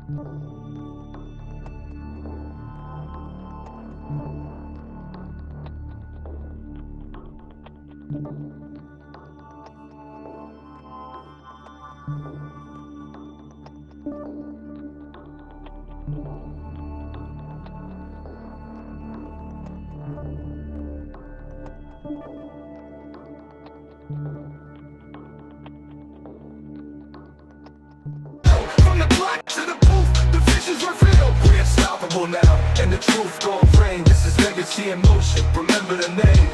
From the block to the booth, the vision's revealed. We're unstoppable now, and the truth gon' reign. This is legacy in motion, remember the name.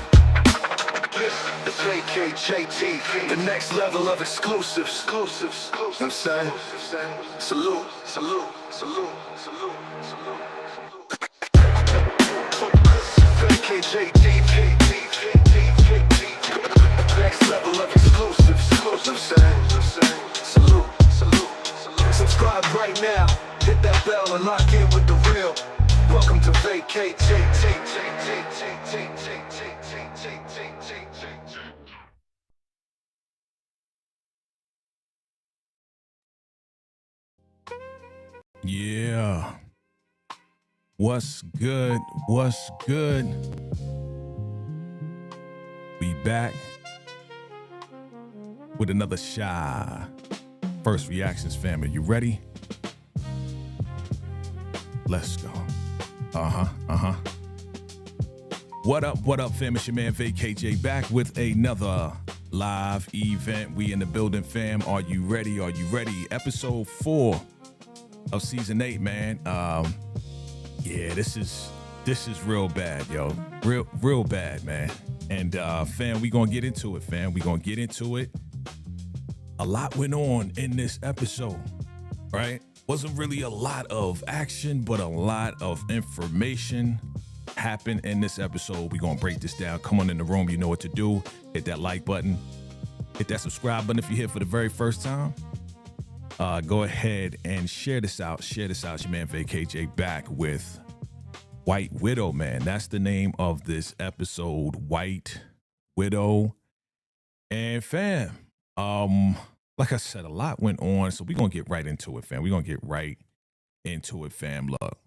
This is VACAY-JAYTV, the next level of exclusives. Know what I'm saying? Salute, salute, salute, salute, salute. VACAY-JAYTV, next level of exclusives. Know what I'm saying? Salute, salute. Subscribe right now, hit that bell and lock in with the real. Welcome to VACAY-JAYTV. Yeah. What's good? What's good? We back with another Shy First Reactions family. You ready? Let's go. What up, fam? It's your man VACAY-J back with another live event. We in the building, fam. Are you ready? Are you ready? Episode 4 of season 8, man. Yeah, this is real bad, yo. Real bad, man. And fam, we gonna get into it, fam. We gonna get into it. A lot went on in this episode, right? Wasn't really a lot of action, but a lot of information happened in this episode. We gonna break this down. Come on in the room, you know what to do. Hit that like button. Hit that subscribe button if you're here for the very first time. Go ahead and share this out. Share this out. It's your man VACAY-J back with White Widow, man. That's the name of this episode, White Widow. And fam, like I said, a lot went on, so we're gonna get right into it, fam. We're gonna get right into it, fam. Look,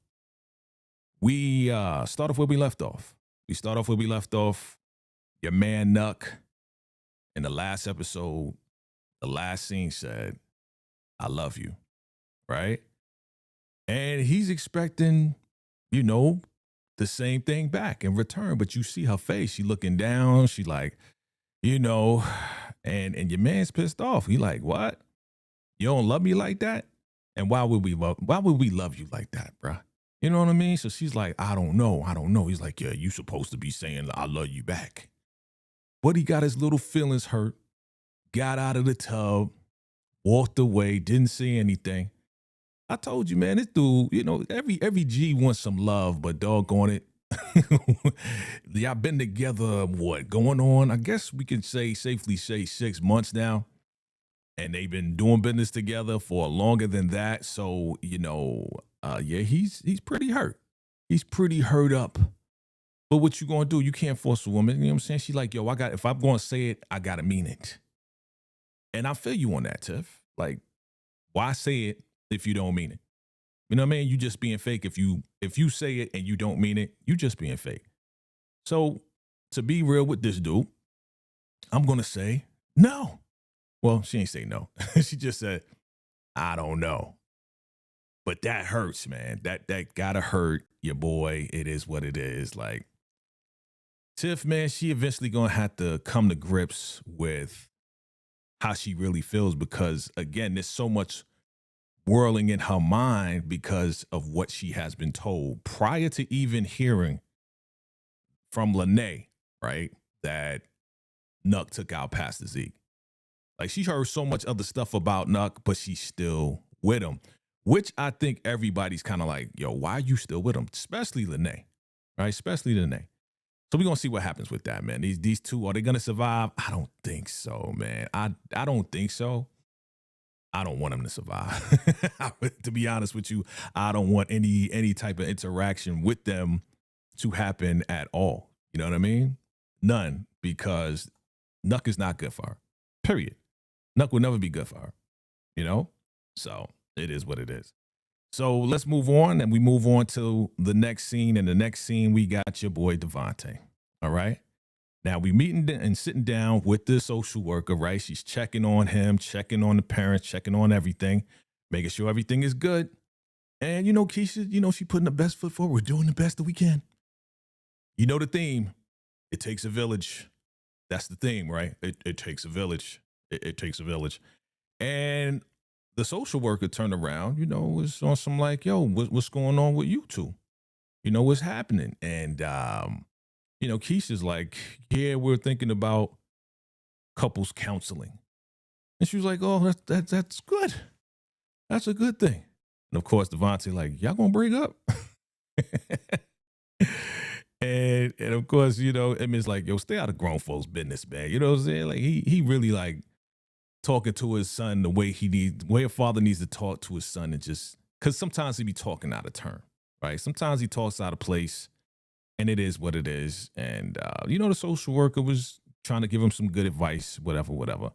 we start off where we left off. Your man Nuck, in the last episode, the last scene said, "I love you," right? And he's expecting, you know, the same thing back in return. But you see her face. She looking down. She like, you know, and your man's pissed off. He like, what? You don't love me like that? And why would we love you like that, bruh? You know what I mean? So she's like, I don't know. He's like, yeah, you supposed to be saying I love you back. But he got his little feelings hurt, got out of the tub, walked away, didn't say anything. I told you, man, this dude, you know, every G wants some love, but doggone it. Y'all been together, what, going on? I guess we can safely say 6 months now. And they've been doing business together for longer than that. So, you know, yeah, he's pretty hurt. He's pretty hurt up. But what you gonna do? You can't force a woman. You know what I'm saying? She's like, yo, if I'm gonna say it, I gotta mean it. And I feel you on that, Tiff. Like, why say it if you don't mean it? You know what I mean? You just being fake. If you say it and you don't mean it, you just being fake. So to be real with this dude, I'm gonna say no. Well, she ain't say no. She just said, I don't know. But that hurts, man. That gotta hurt your boy. It is what it is. Like, Tiff, man, she eventually gonna have to come to grips with how she really feels, because again, there's so much whirling in her mind because of what she has been told prior to even hearing from Lene, right? That Nuck took out Pastor Zeke. Like, she heard so much other stuff about Nuck, but she's still with him, which I think everybody's kind of like, yo, why are you still with him? Especially Lene, right? Especially Lene. So we're going to see what happens with that, man. These two, are they going to survive? I don't think so, man. I don't think so. I don't want them to survive. To be honest with you, I don't want any type of interaction with them to happen at all. You know what I mean? None, because Nuck is not good for her, period. Nuck will never be good for her, you know? So it is what it is. So let's move on, and we move on to the next scene. And the next scene, we got your boy Devontae. All right. Now we meeting and sitting down with the social worker, right? She's checking on him, checking on the parents, checking on everything, making sure everything is good. And you know, Keisha, you know, she putting the best foot forward. We're doing the best that we can. You know the theme. It takes a village. That's the theme, right? It takes a village. It takes a village. And the social worker turned around, you know, was on some like, yo, what's going on with you two? You know, what's happening? And, you know, Keisha's like, yeah, we're thinking about couples counseling. And she was like, oh, that's good. That's a good thing. And of course, Devontae like, y'all gonna break up? and of course, you know, Emmett's like, yo, stay out of grown folks' business, man. You know what I'm saying? Like he really like talking to his son the way a father needs to talk to his son, and just because sometimes he be talking out of turn, right? Sometimes he talks out of place, and it is what it is. And you know, the social worker was trying to give him some good advice, whatever.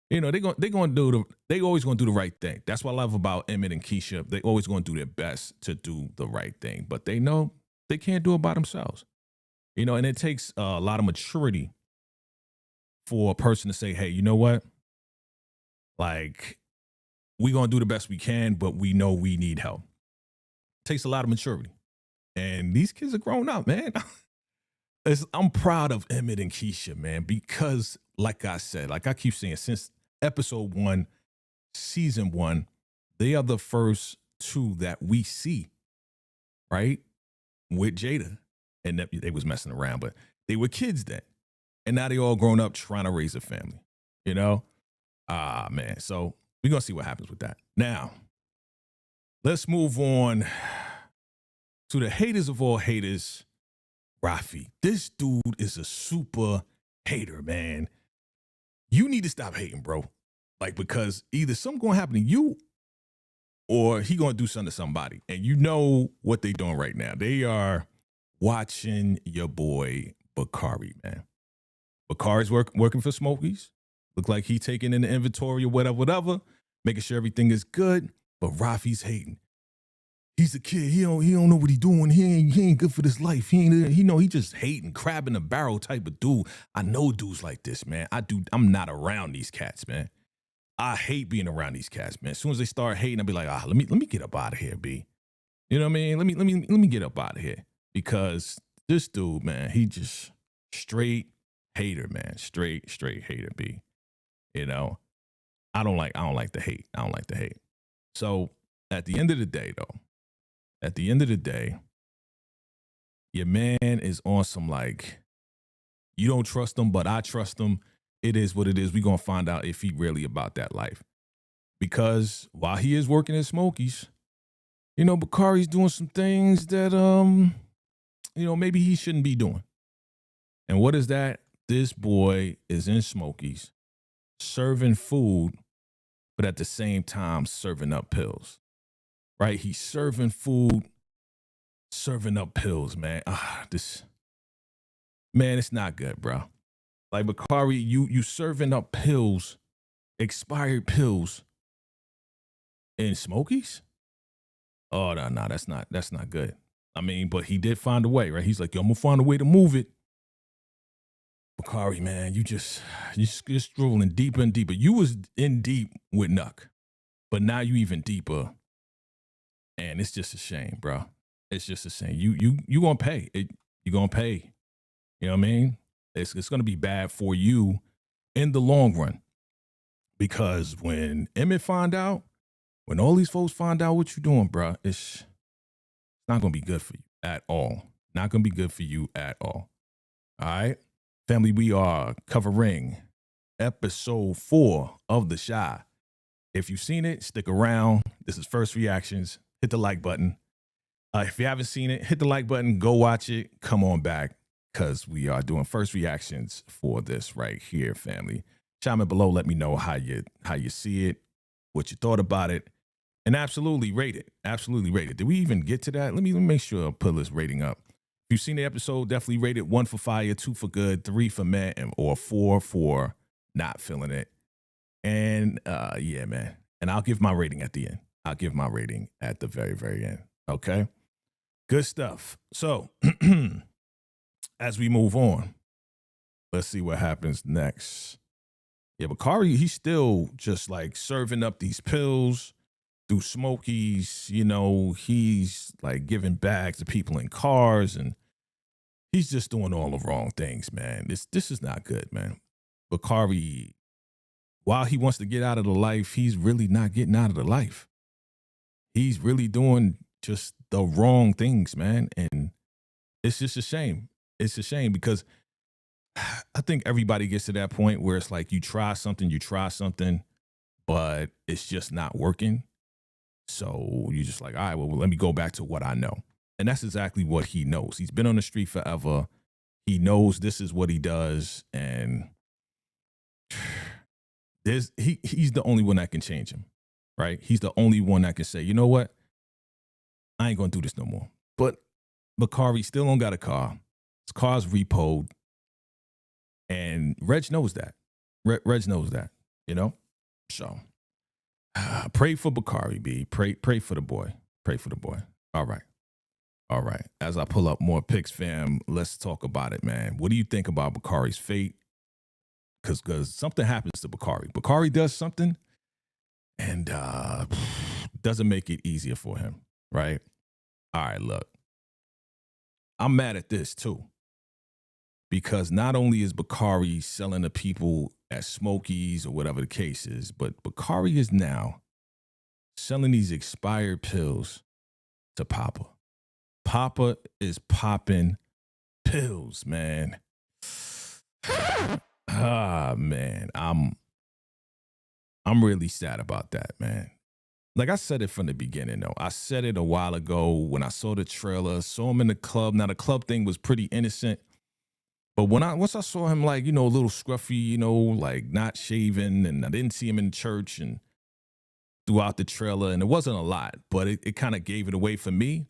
You know, they always gonna do the right thing. That's what I love about Emmett and Keisha. They always gonna do their best to do the right thing, but they know they can't do it by themselves. You know, and it takes a lot of maturity for a person to say, hey, you know what? Like, we're gonna do the best we can, but we know we need help. It takes a lot of maturity. And these kids are grown up, man. I'm proud of Emmett and Keisha, man, because like I said, like I keep saying, since episode 1, season 1, they are the first two that we see, right? With Jada. And they was messing around, but they were kids then. And now they all grown up trying to raise a family, you know? Man. So we're going to see what happens with that. Now, let's move on to the haters of all haters, Rafi. This dude is a super hater, man. You need to stop hating, bro. Like, because either something going to happen to you or he going to do something to somebody. And you know what they doing right now. They are watching your boy Bakari, man. Bakari's working for Smokies. Look like he taking in the inventory or whatever, making sure everything is good. But Rafi's hating. He's a kid. He don't know what he's doing. He ain't good for this life. He just hating, crab in a barrel type of dude. I know dudes like this, man. I'm not around these cats, man. I hate being around these cats, man. As soon as they start hating, I'll be like, let me get up out of here, B. You know what I mean? Let me get up out of here. Because this dude, man, he just straight hater, man. Straight hater, B. You know? I don't like the hate. I don't like the hate. So at the end of the day, though, your man is on some like, you don't trust him, but I trust him. It is what it is. We're going to find out if he really about that life. Because while he is working at Smokies, you know, Bakari's doing some things that, you know, maybe he shouldn't be doing. And what is that? This boy is in Smokies, serving food, but at the same time serving up pills. Right? He's serving food, serving up pills, man. It's not good, bro. Like, Bakari, you serving up pills, expired pills in Smokies? Oh, no, that's not good. I mean, but he did find a way, right? He's like, yo, I'm gonna find a way to move it. Bakari, man, you're strolling deeper and deeper. You was in deep with Nuck, but now you even deeper. And it's just a shame, bro. It's just a shame. You gonna pay. You gonna pay. You know what I mean? It's gonna be bad for you in the long run. Because when Emmett find out, when all these folks find out what you're doing, bro, it's not gonna be good for you at all. Not gonna be good for you at all. All right? Family, we are covering episode 4 of The Chi. If you've seen it, stick around. This is First Reactions. Hit the like button. If you haven't seen it, hit the like button. Go watch it. Come on back, because we are doing First Reactions for this right here, family. Chime below. Let me know how you see it, what you thought about it, and absolutely rate it. Absolutely rate it. Did we even get to that? Let me make sure I put this rating up. If you've seen the episode, definitely rate it 1 for fire, 2 for good, 3 for meh, or 4 for not feeling it. And yeah, man. And I'll give my rating at the end. I'll give my rating at the very, very end. Okay. Good stuff. So as we move on, let's see what happens next. Yeah, Bakari, he's still just like serving up these pills through Smokies. You know, he's like giving bags to people in cars, and he's just doing all the wrong things, man. This is not good, man. Bakari, while he wants to get out of the life, he's really not getting out of the life. He's really doing just the wrong things, man. And it's just a shame. It's a shame because I think everybody gets to that point where it's like you try something, but it's just not working. So you're just like, all right, well, let me go back to what I know. And that's exactly what he knows. He's been on the street forever. He knows this is what he does. And he's the only one that can change him, right? He's the only one that can say, you know what? I ain't going to do this no more. But Bakari still don't got a car. His car's repoed. And Reg knows that. Reg knows that, you know? So pray for Bakari, B. Pray for the boy. Pray for the boy. All right. All right. As I pull up more pics, fam, let's talk about it, man. What do you think about Bakari's fate? Because something happens to Bakari. Bakari does something and doesn't make it easier for him, right? All right, look. I'm mad at this, too. Because not only is Bakari selling to people at Smokies or whatever the case is, but Bakari is now selling these expired pills to Papa. Papa is popping pills, man. Man, I'm really sad about that, man. Like I said it from the beginning, though. I said it a while ago when I saw the trailer, saw him in the club. Now, the club thing was pretty innocent. But once I saw him, like, you know, a little scruffy, you know, like not shaven, and I didn't see him in church and throughout the trailer, and it wasn't a lot, but it kind of gave it away for me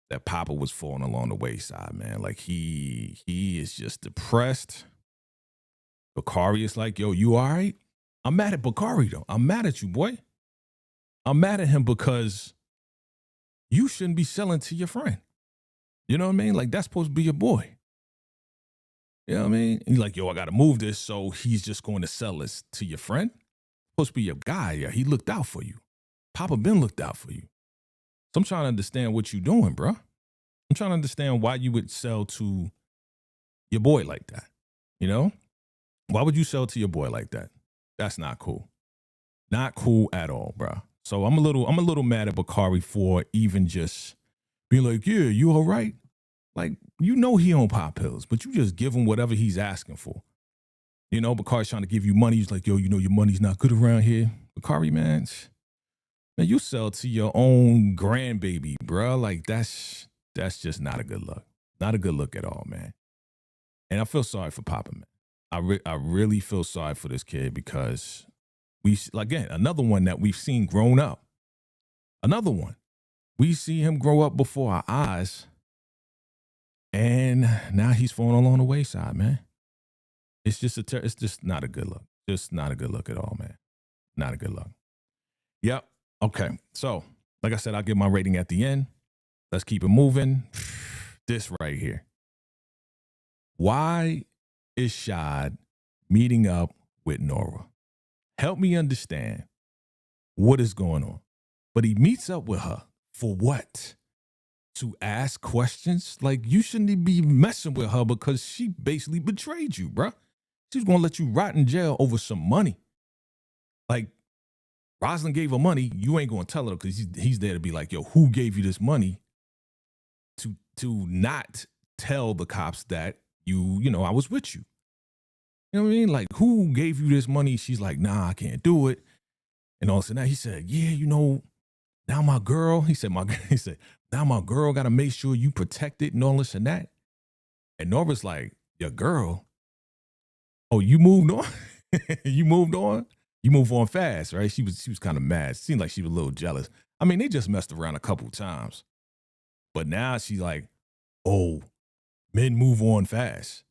that Papa was falling along the wayside, man. Like he is just depressed. Bakari is like, yo, you all right? I'm mad at Bakari, though. I'm mad at you, boy. I'm mad at him because you shouldn't be selling to your friend. You know what I mean? Like, that's supposed to be your boy. You know what I mean? He's like, yo, I got to move this. So he's just going to sell this to your friend. Supposed to be your guy. Yeah, he looked out for you. Papa Ben looked out for you. So I'm trying to understand what you're doing, bro. I'm trying to understand why you would sell to your boy like that. You know? Why would you sell to your boy like that? That's not cool. Not cool at all, bro. So I'm a little mad at Bakari for even just being like, yeah, you all right? Like, you know he don't pop pills, but you just give him whatever he's asking for. You know, Bakari's trying to give you money. He's like, yo, you know your money's not good around here. Bakari, man, you sell to your own grandbaby, bro. Like, that's just not a good look. Not a good look at all, man. And I feel sorry for Papa, man. I really feel sorry for this kid because again, another one that we've seen grown up. Another one. We see him grow up before our eyes. And now he's falling along the wayside, man. It's just it's just not a good look. Just not a good look at all, man. Not a good look. Yep. Okay. So, like I said, I'll give my rating at the end. Let's keep it moving. This right here. Why is Shad meeting up with Nora? Help me understand what is going on. But he meets up with her for what? To ask questions? Like, you shouldn't be messing with her because she basically betrayed you, bruh. She's going to let you rot in jail over some money. Like, Rosalind gave her money. You ain't going to tell her because he's there to be like, yo, who gave you this money? To not tell the cops that you know, I was with you. You know what I mean? Like, who gave you this money? She's like, nah, I can't do it. And all of a sudden he said, yeah, you know, now my girl, he said, now my girl got to make sure you protect it and all this and that. And Nora's like, your girl? Oh, you moved on? You moved on? You move on fast, right? She was kind of mad. Seemed like she was a little jealous. I mean, they just messed around a couple times. But now she's like, oh, men move on fast.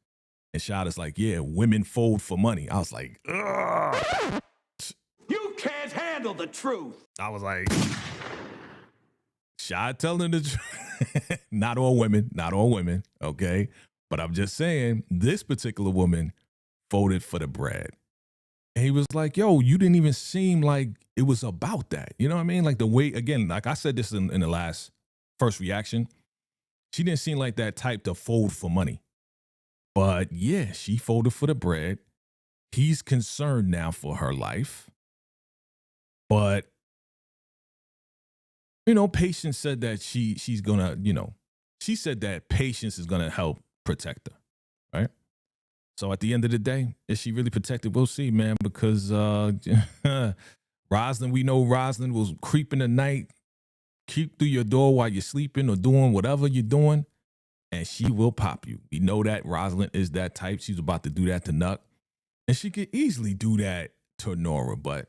And Shad is like, yeah, women fold for money. I was like, ugh. You can't handle the truth. I was like, Shy telling the truth. Not all women, okay? But I'm just saying, this particular woman voted for the bread. And he was like, yo, you didn't even seem like it was about that. You know what I mean? Like the way, again, like I said this in the last first reaction, she didn't seem like that type to fold for money. But yeah, she folded for the bread. He's concerned now for her life. But, you know, Patience said that she's gonna, you know, she said that Patience is gonna help protect her, right? So at the end of the day, is she really protected? We'll see, man, because Roslyn, we know Roslyn will creep in the night, creep through your door while you're sleeping or doing whatever you're doing, and she will pop you. We know that Roslyn is that type. She's about to do that to Nuck. And she could easily do that to Nora, but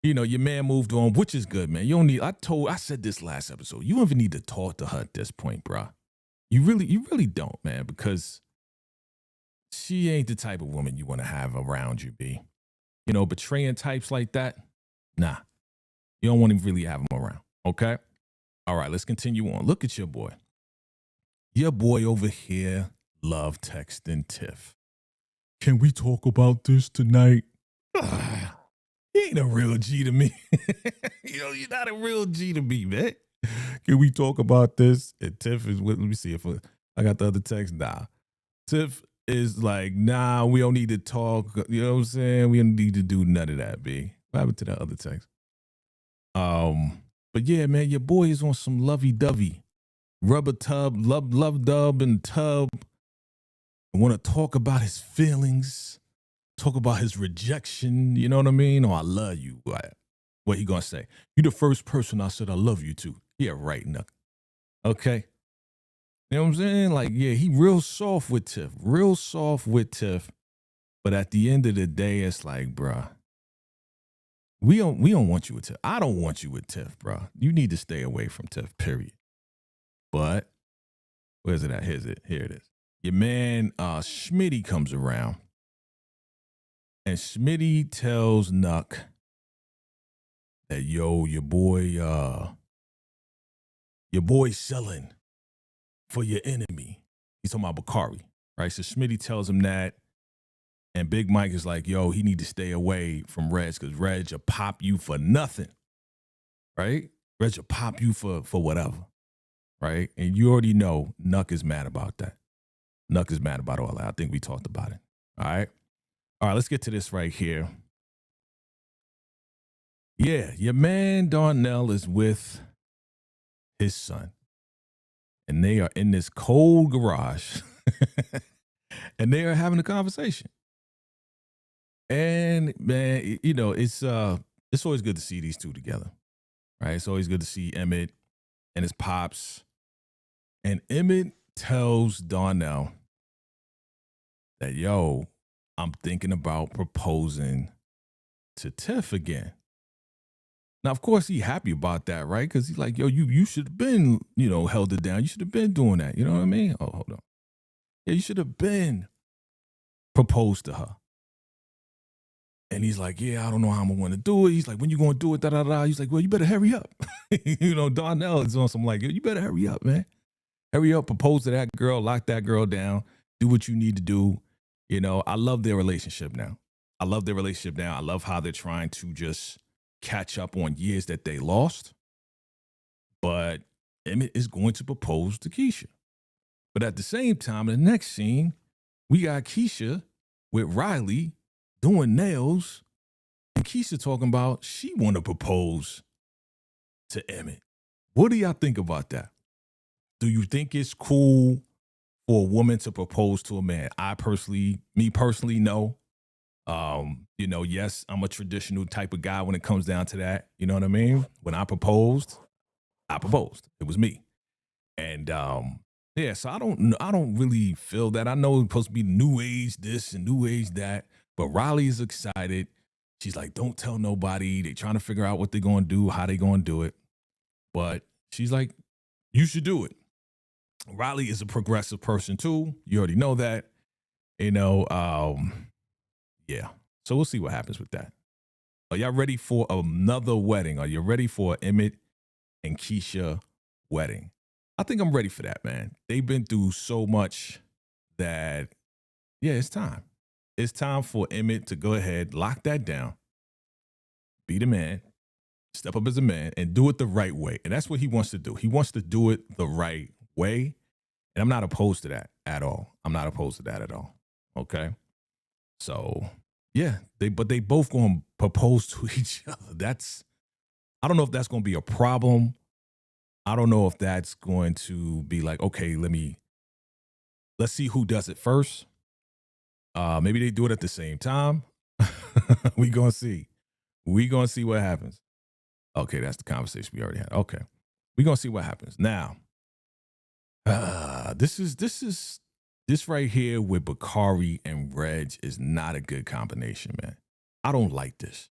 you know, your man moved on, which is good, man. You don't need, I said this last episode, you don't even need to talk to her at this point, bruh. You really don't, man, because she ain't the type of woman you want to have around you, B. You know, betraying types like that, nah. You don't want to really have them around, okay? All right, let's continue on. Look at your boy. Your boy over here love texting Tiff. Can we talk about this tonight? He ain't a real G to me. You know, you're not a real G to me, man. Can we talk about this? And Tiff is with, let me see if I got the other text. Nah. Tiff is like, nah, we don't need to talk. You know what I'm saying? We don't need to do none of that, B. What happened to that other text? But yeah, man, your boy is on some lovey-dovey. Rubber tub, love dub and tub. I want to talk about his feelings. Talk about his rejection, you know what I mean? Or I love you. What he gonna say? You the first person I said I love you to. Yeah, right, Nuck. Okay. You know what I'm saying? Like, yeah, he real soft with Tiff. Real soft with Tiff. But at the end of the day, it's like, bruh, we don't want you with Tiff. I don't want you with Tiff, bruh. You need to stay away from Tiff, period. But where's it at? Here it is. Your man, Schmitty comes around. And Schmitty tells Nuck that, yo, your boy's selling for your enemy. He's talking about Bakari, right? So Schmitty tells him that, and Big Mike is like, yo, he need to stay away from Reg because Reg will pop you for nothing, right? Reg will pop you for whatever, right? And you already know Nuck is mad about that. Nuck is mad about all that. I think we talked about it, all right? All right, let's get to this right here. Yeah, your man Darnell is with his son. And they are in this cold garage. And they are having a conversation. And man, you know, it's always good to see these two together. Right? It's always good to see Emmett and his pops. And Emmett tells Darnell that, yo, I'm thinking about proposing to Tiff again. Now, of course, he's happy about that, right? Because he's like, yo, you should have been, you know, held it down. You should have been doing that. You know what I mean? Oh, hold on. Yeah, you should have been proposed to her. And he's like, yeah, I don't know how I'm going to do it. He's like, when you going to do it? Da-da-da. He's like, well, you better hurry up. You know, Darnell is on some like, you better hurry up, man. Hurry up, propose to that girl, lock that girl down, do what you need to do. You know, I love their relationship now. I love how they're trying to just catch up on years that they lost. But Emmett is going to propose to Keisha. But at the same time, in the next scene, we got Keisha with Riley doing nails. And Keisha talking about she want to propose to Emmett. What do y'all think about that? Do you think it's cool for a woman to propose to a man? Me personally, no. You know, yes, I'm a traditional type of guy when it comes down to that. You know what I mean? When I proposed. It was me. And yeah, so I don't really feel that. I know it's supposed to be new age this and new age that, but Riley is excited. She's like, don't tell nobody. They trying to figure out what they're going to do, how they going to do it. But she's like, you should do it. Riley is a progressive person too. You already know that. You know, yeah. So we'll see what happens with that. Are y'all ready for another wedding? Are you ready for Emmett and Keisha wedding? I think I'm ready for that, man. They've been through so much that, yeah, it's time. It's time for Emmett to go ahead, lock that down, be the man, step up as a man, and do it the right way. And that's what he wants to do. He wants to do it the right way. And I'm not opposed to that at all. I'm not opposed to that at all. Okay. So yeah, they both going to propose to each other. I don't know if that's going to be a problem. I don't know if that's going to be like, okay, let's see who does it first. Maybe they do it at the same time. We gonna see. We gonna see what happens. Okay, that's the conversation we already had. Okay, we gonna see what happens now. This right here with Bakari and Reg is not a good combination, man. I don't like this.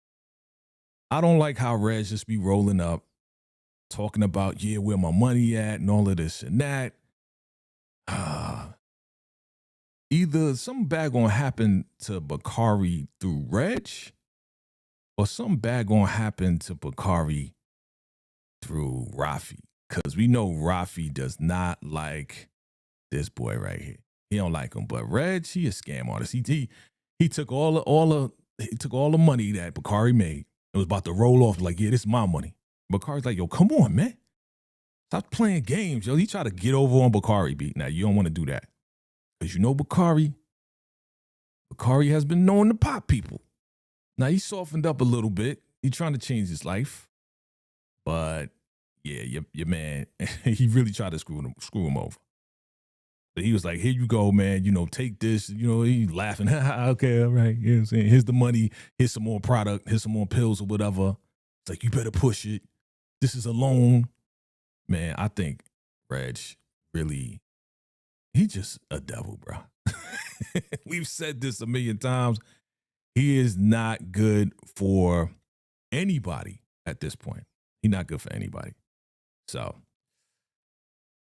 I don't like how Reg just be rolling up, talking about, yeah, where my money at and all of this and that. Either something bad gonna happen to Bakari through Reg, or something bad gonna happen to Bakari through Rafi. Because we know Rafi does not like this boy right here. He don't like him. But Reg, he a scam artist. He took all the money that Bakari made and was about to roll off like, yeah, this is my money. Bakari's like, yo, come on, man. Stop playing games, yo. He tried to get over on Bakari beat. Now, you don't want to do that. Because you know Bakari has been known to pop people. Now, he softened up a little bit. He's trying to change his life. But, yeah, your man, he really tried to screw him over. But he was like, here you go, man. You know, take this. You know, he's laughing. Okay, all right. You know what I'm saying? Here's the money. Here's some more product. Here's some more pills or whatever. It's like, you better push it. This is a loan. Man, I think Reg really, he's just a devil, bro. We've said this a million times. He is not good for anybody at this point. He's not good for anybody. So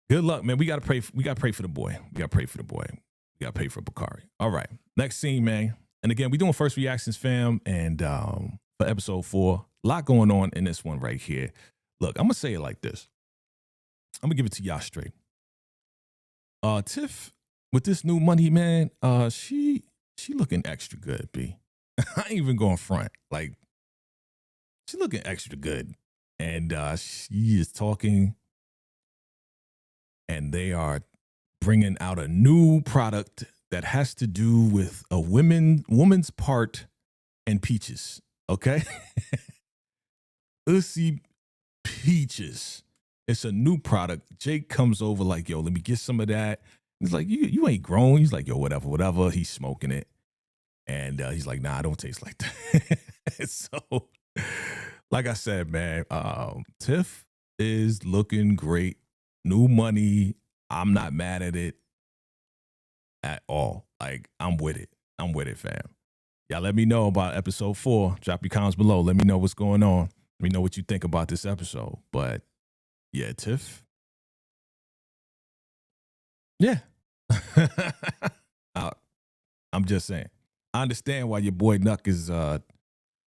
good luck, man. We gotta pray for the boy. We gotta pray for the boy. We gotta pray for Bakari. All right. Next scene, man. And again, we doing first reactions, fam. And for episode 4, a lot going on in this one right here. Look, I'm gonna say it like this. I'm gonna give it to y'all straight. Tiff, with this new money, man, she looking extra good, B. I ain't even going front. Like, she looking extra good. And she is talking, and they are bringing out a new product that has to do with a woman's part and peaches, okay? Ussy peaches. It's a new product. Jake comes over like, yo, let me get some of that. He's like, you ain't grown. He's like, yo, whatever. He's smoking it. And he's like, nah, I don't taste like that. So, like I said, man, Tiff is looking great. New money. I'm not mad at it at all. Like, I'm with it. I'm with it, fam. Y'all let me know about episode 4. Drop your comments below. Let me know what's going on. Let me know what you think about this episode. But yeah, Tiff. Yeah. I'm just saying. I understand why your boy Nuck is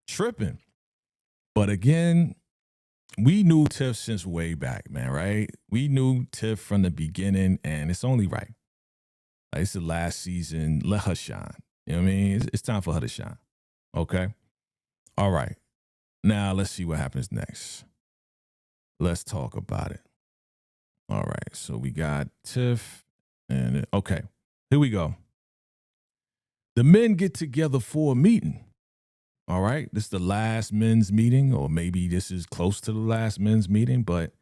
tripping. But again, we knew Tiff since way back, man, right? We knew Tiff from the beginning, and it's only right. Like, it's the last season. Let her shine. You know what I mean? It's time for her to shine. Okay? All right. Now, let's see what happens next. Let's talk about it. All right. So we got Tiff. And okay. Here we go. The men get together for a meeting. All right. This is the last men's meeting, or maybe this is close to the last men's meeting, but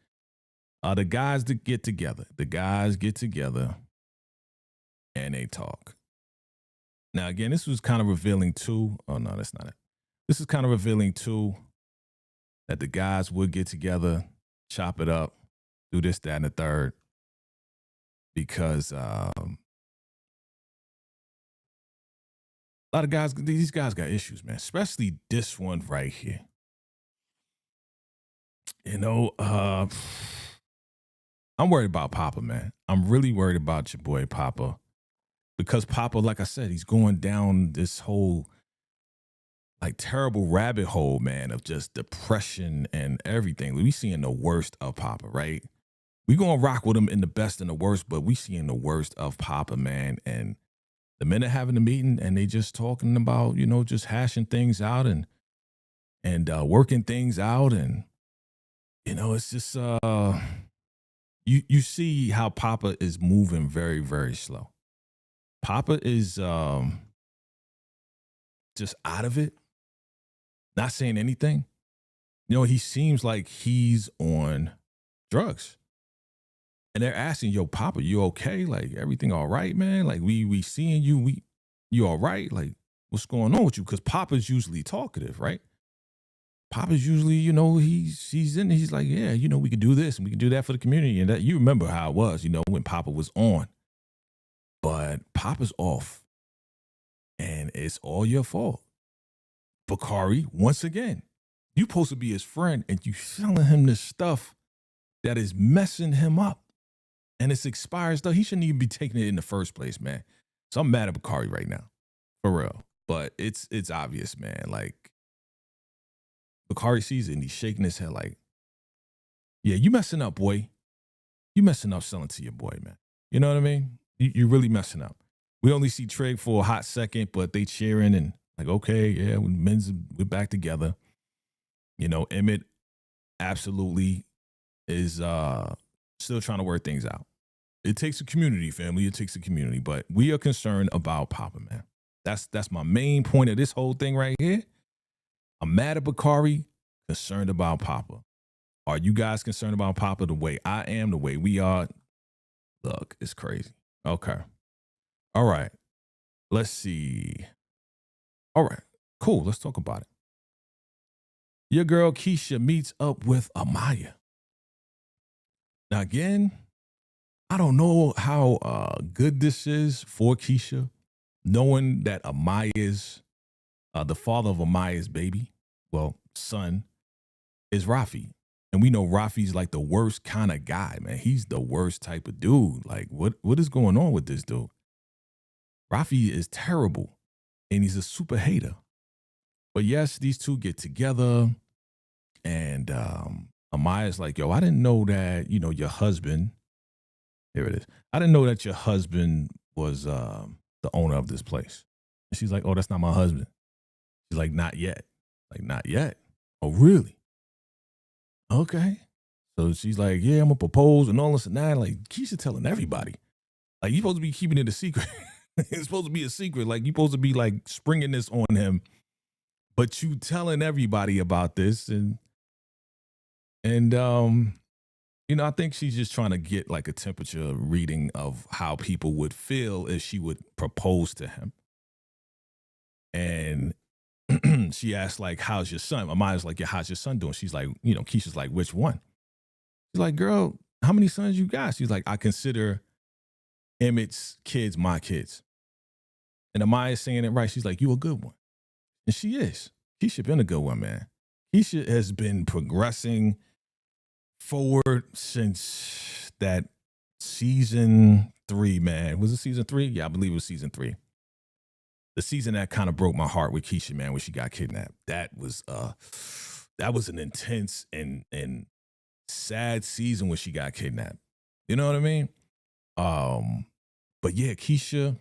the guys that get together. The guys get together and they talk. Now, again, this was kind of revealing too. Oh, no, that's not it. This is kind of revealing too that the guys would get together, chop it up, do this, that, and the third. Because a lot of guys, these guys got issues, man, especially this one right here. You know, I'm worried about Papa, man. I'm really worried about your boy Papa. Because Papa, like I said, he's going down this whole like terrible rabbit hole, man, of just depression and everything. We seeing the worst of Papa, right? We gonna rock with him in the best and the worst, but we seeing the worst of Papa, man. And the men are having a meeting and they just talking about, you know, just hashing things out and working things out. And, you know, it's just you see how Papa is moving very, very slow. Papa is just out of it, not saying anything. You know, he seems like he's on drugs. And they're asking, yo, Papa, you okay? Like, everything all right, man? Like, we seeing you, you all right? Like, what's going on with you? Because Papa's usually talkative, right? Papa's usually, you know, he's like, yeah, you know, we could do this and we can do that for the community. And that, you remember how it was, you know, when Papa was on. But Papa's off. And it's all your fault. Bakari, once again, you supposed to be his friend and you selling him this stuff that is messing him up. And it's expired stuff. He shouldn't even be taking it in the first place, man. So I'm mad at Bakari right now. For real. But it's obvious, man. Like, Bakari sees it and he's shaking his head like, yeah, you messing up, boy. You messing up selling to your boy, man. You know what I mean? You're really messing up. We only see Trig for a hot second, but they cheering and like, okay, yeah, we're back together. You know, Emmett absolutely is still trying to work things out. It takes a community, family. It takes a community, but we are concerned about Papa, man. That's my main point of this whole thing right here. I'm mad at Bakari, concerned about Papa. Are you guys concerned about Papa the way I am, the way we are? Look, it's crazy. Okay. All right. Let's see. All right. Cool. Let's talk about it. Your girl Keisha meets up with Amaya. Now, again, I don't know how good this is for Keisha, knowing that Amaya's, the father of Amaya's baby, well, son, is Rafi. And we know Rafi's like the worst kind of guy, man. He's the worst type of dude. Like, what is going on with this dude? Rafi is terrible, and he's a super hater. But yes, these two get together, and Amaya's like, yo, I didn't know that, you know, your husband, here it is. I didn't know that your husband was the owner of this place. And she's like, oh, that's not my husband. She's like, not yet. Like, not yet. Oh, really? Okay. So she's like, yeah, I'm going to propose and all this and that. Like, Keisha telling everybody. Like, you're supposed to be keeping it a secret. It's supposed to be a secret. Like, you're supposed to be, like, springing this on him. But you telling everybody about this. And you know, I think she's just trying to get, like, a temperature reading of how people would feel if she would propose to him. And she asked, like, how's your son? Amaya's like, yeah, how's your son doing? She's like, you know, Keisha's like, which one? She's like, girl, how many sons you got? She's like, I consider Emmett's kids my kids. And Amaya's saying it right. She's like, you a good one. And she is. Keisha been a good one, man. Keisha has been progressing forward since that season 3, man. Was it season 3? Yeah, I believe it was season 3. The season that kind of broke my heart with Keisha, man, when she got kidnapped. That was an intense and sad season when she got kidnapped. You know what I mean? But yeah, Keisha's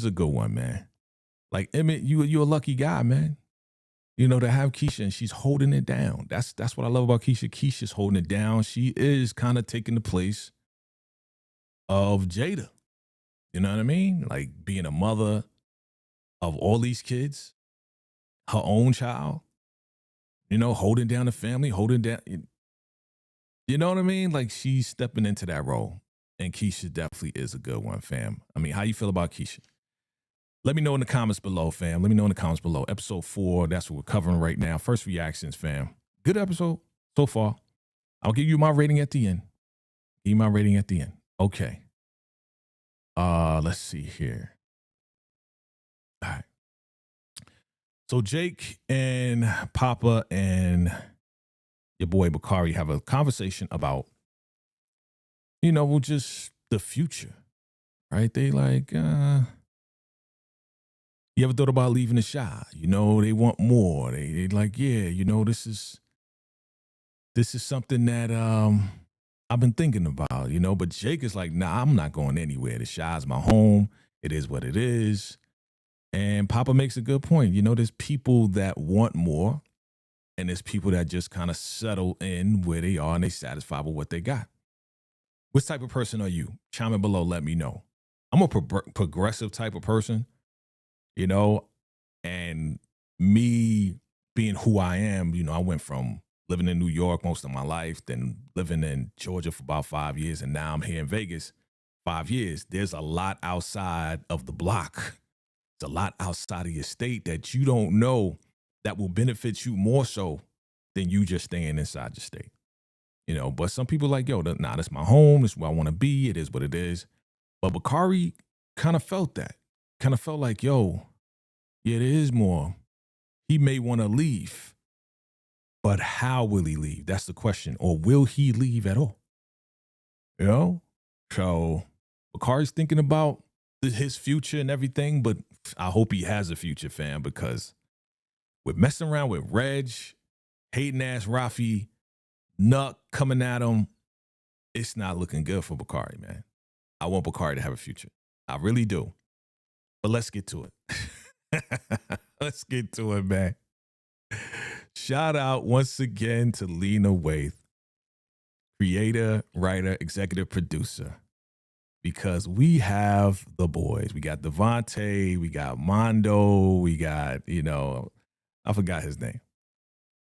a good one, man. Like, Emmett, you're a lucky guy, man. You know, to have Keisha, and she's holding it down. That's what I love about Keisha. Keisha's holding it down. She is kind of taking the place of Jada. You know what I mean? Like, being a mother of all these kids, her own child, you know, holding down the family, holding down, you know what I mean? Like, she's stepping into that role. And Keisha definitely is a good one, fam. I mean, how you feel about Keisha? Let me know in the comments below, fam. Let me know in the comments below. Episode 4, that's what we're covering right now. First reactions, fam. Good episode so far. I'll give you my rating at the end. Give you my rating at the end. Okay. Let's see here. All right. So Jake and Papa and your boy Bakari have a conversation about, you know, just the future, right? They like, You ever thought about leaving the Shy? You know, they want more. They like, yeah, you know, this is something that I've been thinking about, you know. But Jake is like, nah, I'm not going anywhere. The Shy's my home. It is what it is. And Papa makes a good point. You know, there's people that want more, and there's people that just kind of settle in where they are and they satisfied with what they got. Which type of person are you? Chime in below. Let me know. I'm a progressive type of person, you know, and me being who I am, you know, I went from living in New York most of my life, then living in Georgia for about 5 years, and now I'm here in Vegas 5 years. There's a lot outside of the block. It's a lot outside of your state that you don't know that will benefit you more so than you just staying inside your state. You know, but some people like, yo, nah, that's my home. This is where I want to be. It is what it is. But Bakari kind of felt that. Kind of felt like, yo, yeah, there is more. He may want to leave. But how will he leave? That's the question. Or will he leave at all? You know? So Bakari's thinking about his future and everything, but I hope he has a future, fam, because we're messing around with Reg, hating ass Rafi, Nuck coming at him. It's not looking good for Bakari, man. I want Bakari to have a future. I really do. But let's get to it. Let's get to it, man. Shout out once again to Lena Waithe, creator, writer, executive producer, because we have the boys. We got Devontae, we got Mondo, we got, you know, I forgot his name.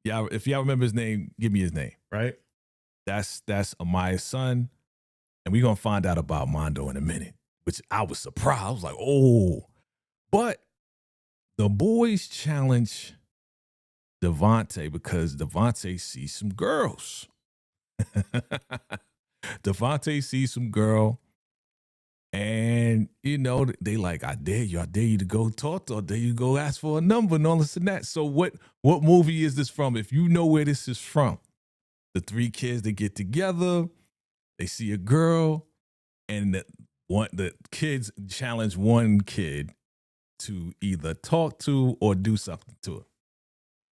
Yeah, if y'all remember his name, give me his name, right? That's Amaya's son. And we're going to find out about Mondo in a minute, which I was surprised. I was like, oh. But the boys challenge Devontae because Devontae sees some girls. Devontae sees some girl. And, you know, they like, I dare you to go talk to her. I dare you to go ask for a number and all this and that. So what movie is this from? If you know where this is from, the three kids, they get together, they see a girl, and the kids challenge one kid to either talk to or do something to her.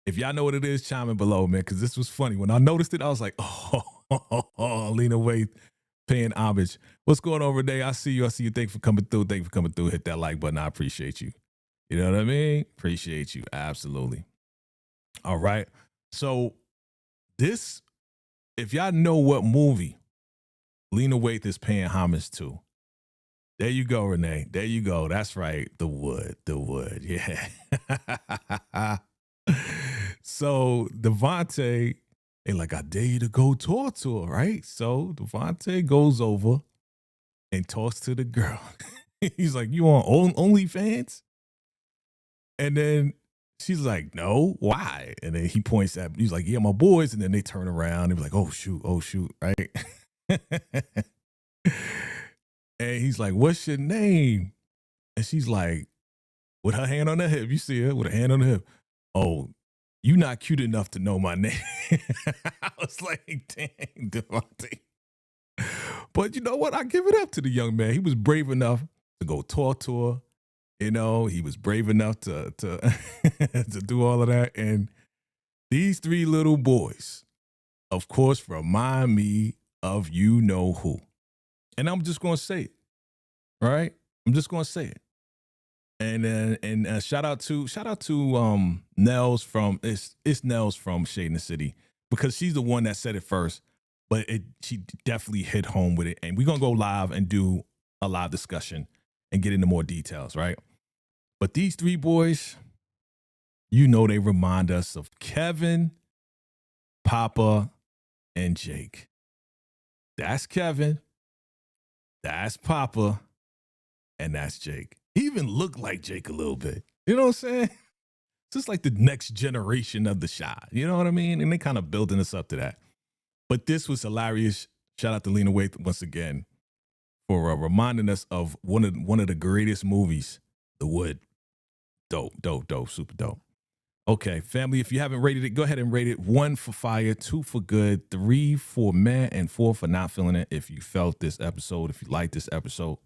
If y'all know what it is, chime in below, man, because this was funny. When I noticed it, I was like, oh, Lena Waithe paying homage. What's going on, Renee? I see you. Thank you for coming through. Thank you for coming through. Hit that like button. I appreciate you. You know what I mean? Appreciate you. Absolutely. All right. So this, if y'all know what movie Lena Waithe is paying homage to, there you go, Renee. There you go. That's right. The Wood. Yeah. So Devontae, they like, I dare you to go talk to her, right? So Devontae goes over and talks to the girl. He's like, you on OnlyFans? And then she's like, no, why? And then he points at, he's like, yeah, my boys. And then they turn around and be like, oh shoot, right? And he's like, what's your name? And she's like, with her hand on her hip. You see her with her hand on her hip. Oh, you not cute enough to know my name. I was like, dang, Devontae. But you know what? I give it up to the young man. He was brave enough to go talk to her. You know, he was brave enough to to do all of that. And these three little boys, of course, remind me of you know who. And I'm just going to say it, right? I'm just going to say it. And shout out to Nels from it's Nels from Shade in the City, because she's the one that said it first, but she definitely hit home with it. And we're gonna go live and do a live discussion and get into more details, right? But these three boys, you know, they remind us of Kevin, Papa, and Jake. That's Kevin, that's Papa, and that's Jake. He even looked like Jake a little bit. You know what I'm saying? Just like the next generation of the Shy. You know what I mean? And they kind of building us up to that. But this was hilarious. Shout out to Lena Waithe once again for reminding us of one of the greatest movies, The Wood. Dope, super dope. Okay, family, if you haven't rated it, go ahead and rate it. 1 for fire, 2 for good, 3 for meh, and 4 for not feeling it. If you felt this episode, if you liked this episode,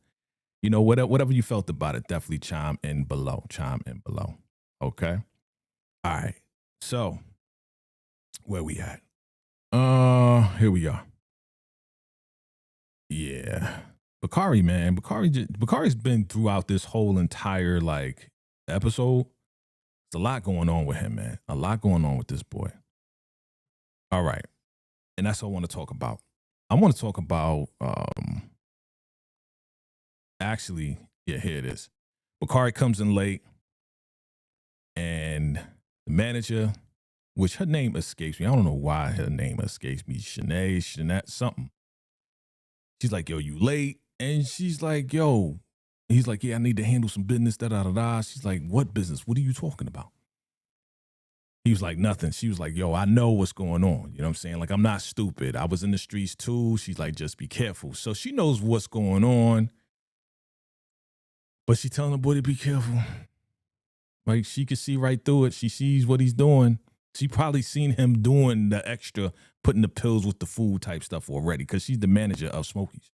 you know, whatever you felt about it, definitely chime in below. Chime in below. Okay. All right. So where we at? Here we are. Yeah. Bakari, man. Bakari's been throughout this whole entire like episode. There's a lot going on with him, man. A lot going on with this boy. All right. And that's what I want to talk about. I want to talk about actually, yeah, here it is. Bakari comes in late and the manager, which her name escapes me. I don't know why her name escapes me. Shanae, something. She's like, yo, you late? And she's like, yo, he's like, yeah, I need to handle some business, da-da-da-da. She's like, what business? What are you talking about? He was like, nothing. She was like, yo, I know what's going on. You know what I'm saying? Like, I'm not stupid. I was in the streets too. She's like, just be careful. So she knows what's going on. But she telling the boy to be careful. Like, she can see right through it. She sees what he's doing. She probably seen him doing the extra, putting the pills with the food type stuff already, because she's the manager of Smokies.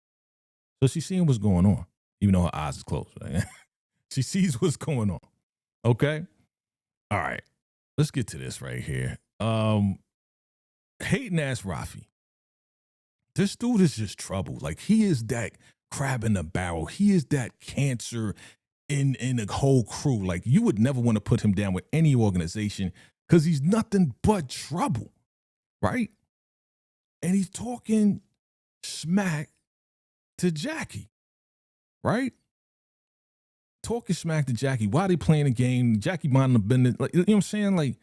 So she's seeing what's going on, even though her eyes is closed. Right? She sees what's going on. Okay? All right. Let's get to this right here. Hating ass Rafi. This dude is just trouble. Like, he is that crab in the barrel. He is that cancer in the whole crew. Like, you would never want to put him down with any organization because he's nothing but trouble, right? And he's talking smack to Jackie, right? Talking smack to Jackie while they playing the game. Jackie minding the business. Like, you know what I'm saying? Like,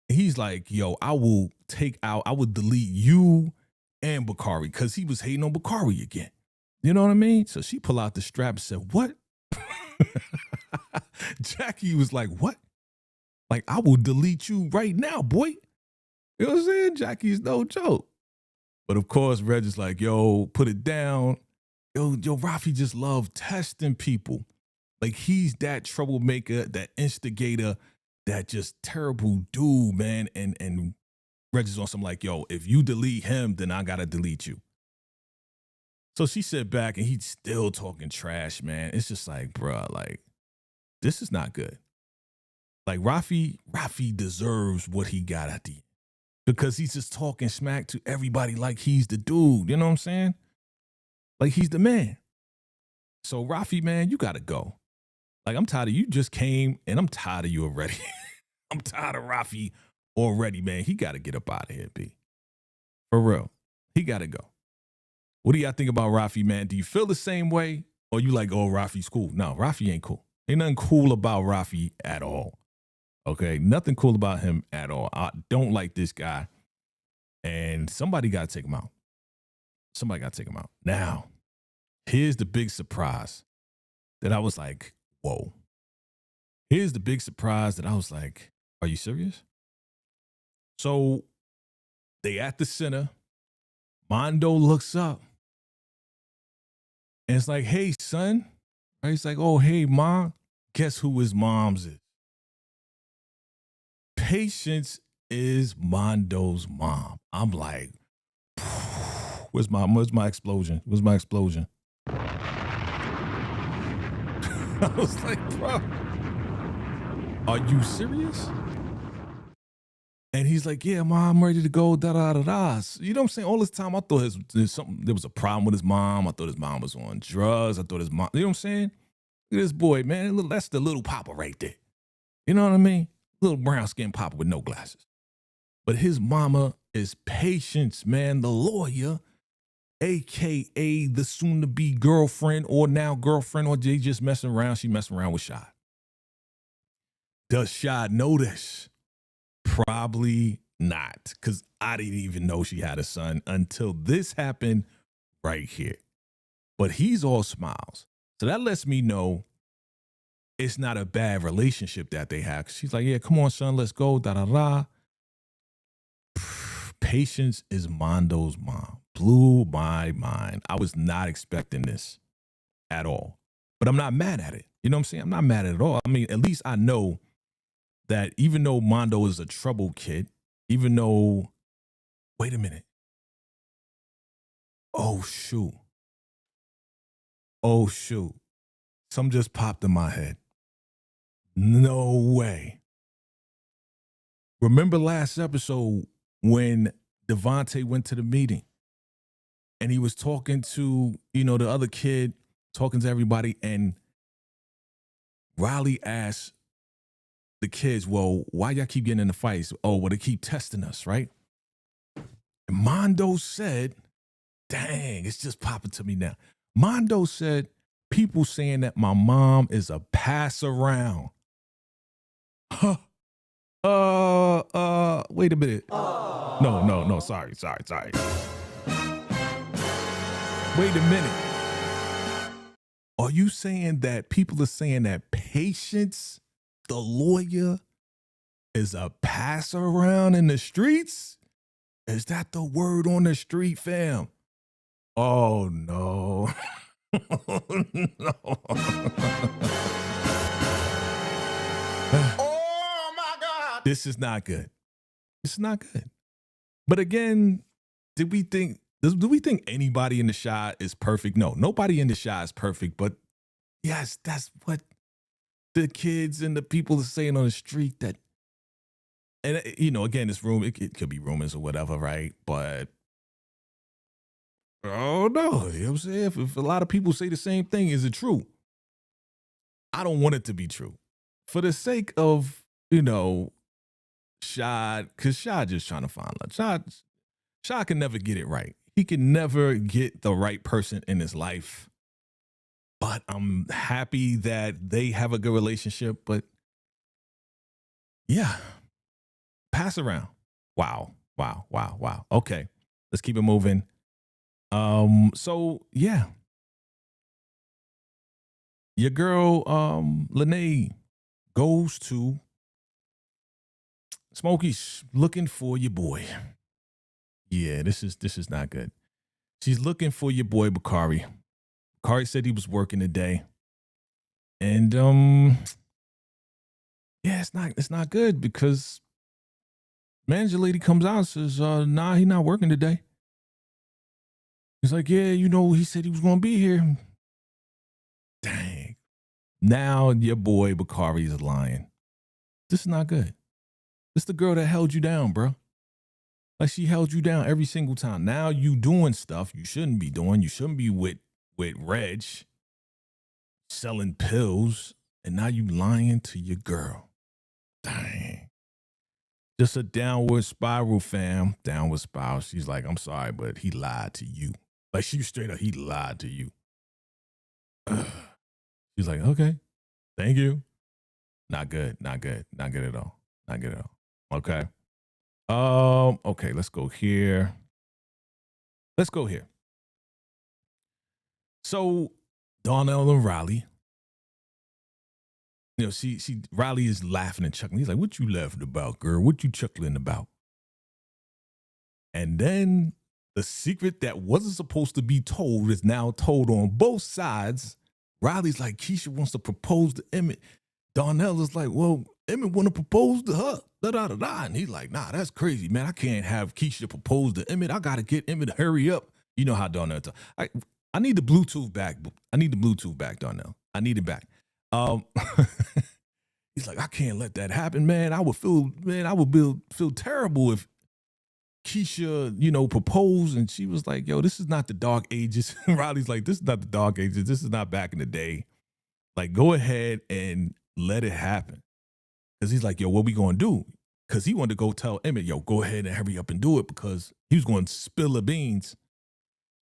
he's like, yo, I will delete you and Bakari, because he was hating on Bakari again. You know what I mean? So she pulled out the strap and said, what? Jackie was like, what? Like, I will delete you right now, boy. You know what I'm saying? Jackie's no joke. But of course, Reg is like, yo, put it down. Yo, Rafi just love testing people. Like, he's that troublemaker, that instigator, that just terrible dude, man. And Reg is on some like, yo, if you delete him, then I gotta delete you. So she sat back and he's still talking trash, man. It's just like, bruh, like, this is not good. Like, Rafi deserves what he got at the end, because he's just talking smack to everybody like he's the dude. You know what I'm saying? Like, he's the man. So Rafi, man, you gotta go. Like, I'm tired of you. Just came and I'm tired of you already. I'm tired of Rafi already, man. He gotta get up out of here, B. For real. He gotta go. What do y'all think about Rafi, man? Do you feel the same way? Or you like, oh, Rafi's cool? No, Rafi ain't cool. Ain't nothing cool about Rafi at all. Okay? Nothing cool about him at all. I don't like this guy. And somebody got to take him out. Somebody got to take him out. Now, here's the big surprise that I was like, whoa. Here's the big surprise that I was like, are you serious? So they at the center. Mondo looks up. And it's like, hey, son. Right? He's like, oh, hey, mom. Guess who his mom's is? Patience is Mondo's mom. I'm like, where's my explosion? Where's my explosion? I was like, bro, are you serious? And he's like, yeah, mom, I'm ready to go, da-da-da-da. You know what I'm saying? All this time, I thought there was a problem with his mom. I thought his mom was on drugs. I thought his mom, you know what I'm saying? Look at this boy, man. That's the little papa right there. You know what I mean? Little brown skin papa with no glasses. But his mama is Patience, man, the lawyer, a.k.a. the soon-to-be girlfriend or now girlfriend, or they just messing around. She messing around with Shad. Does Shad know this? Probably not, because I didn't even know she had a son until this happened right here. But he's all smiles. So that lets me know it's not a bad relationship that they have. She's like, yeah, come on, son, let's go, da-da-da. Patience is Mondo's mom. Blew my mind. I was not expecting this at all. But I'm not mad at it. You know what I'm saying? I'm not mad at it at all. I mean, at least I know that even though Mondo is a trouble kid, even though, wait a minute. Oh, shoot. Some just popped in my head. No way. Remember last episode when Devontae went to the meeting and he was talking to, the other kid, talking to everybody, and Riley asked the kids, well, why y'all keep getting in the fights? Oh, well, they keep testing us, right? And Mondo said, dang, it's just popping to me now. Mondo said, people saying that my mom is a pass around. Huh. Wait a minute. No, sorry. Wait a minute. Are you saying that people are saying that Patience, the lawyer, is a pass around in the streets? Is that the word on the street, fam? Oh, no. No. Oh my God. This is not good. It's not good. But again, do we think anybody in the shot is perfect? No, nobody in the shot is perfect. But yes, that's what the kids and the people are saying on the street. That, and again, this room, it could be rumors or whatever, right? But oh no, you know what I'm saying? If a lot of people say the same thing, is it true? I don't want it to be true. For the sake of, Shad, because Shad just trying to find love. Shad can never get it right. He can never get the right person in his life. But I'm happy that they have a good relationship. But yeah, pass around. Wow. Okay, let's keep it moving. So yeah, your girl Lene goes to Smokey's looking for your boy. Yeah, this is not good. She's looking for your boy Bakari. Bakari said he was working today. And yeah, it's not good because manager lady comes out and says, nah, he not working today. He's like, yeah, he said he was gonna be here. Dang. Now your boy Bakari is lying. This is not good. This is the girl that held you down, bro. Like, she held you down every single time. Now you doing stuff you shouldn't be doing. You shouldn't be with Reg selling pills, and now you lying to your girl. Dang. Just a downward spiral, fam. Downward spiral. She's like, I'm sorry, but he lied to you. Like, she straight up, he lied to you. She's like, okay, thank you. Not good at all. Okay. Okay, let's go here. So Darnell and Riley, Riley is laughing and chuckling. He's like, what you laughing about, girl? What you chuckling about? And then the secret that wasn't supposed to be told is now told on both sides. Riley's like, Keisha wants to propose to Emmett. Darnell is like, well, Emmett want to propose to her. And he's like, nah, that's crazy, man. I can't have Keisha propose to Emmett. I got to get Emmett to hurry up. You know how Darnell talk. I need the Bluetooth back. Darnell. I need it back. He's like, I can't let that happen, man. I would feel terrible if Keisha, proposed. And she was like, yo, this is not the dark ages. Riley's like, this is not the dark ages. This is not back in the day. Like, go ahead and let it happen. Because he's like, yo, what we going to do? Because he wanted to go tell Emmett, yo, go ahead and hurry up and do it, because he was going to spill the beans.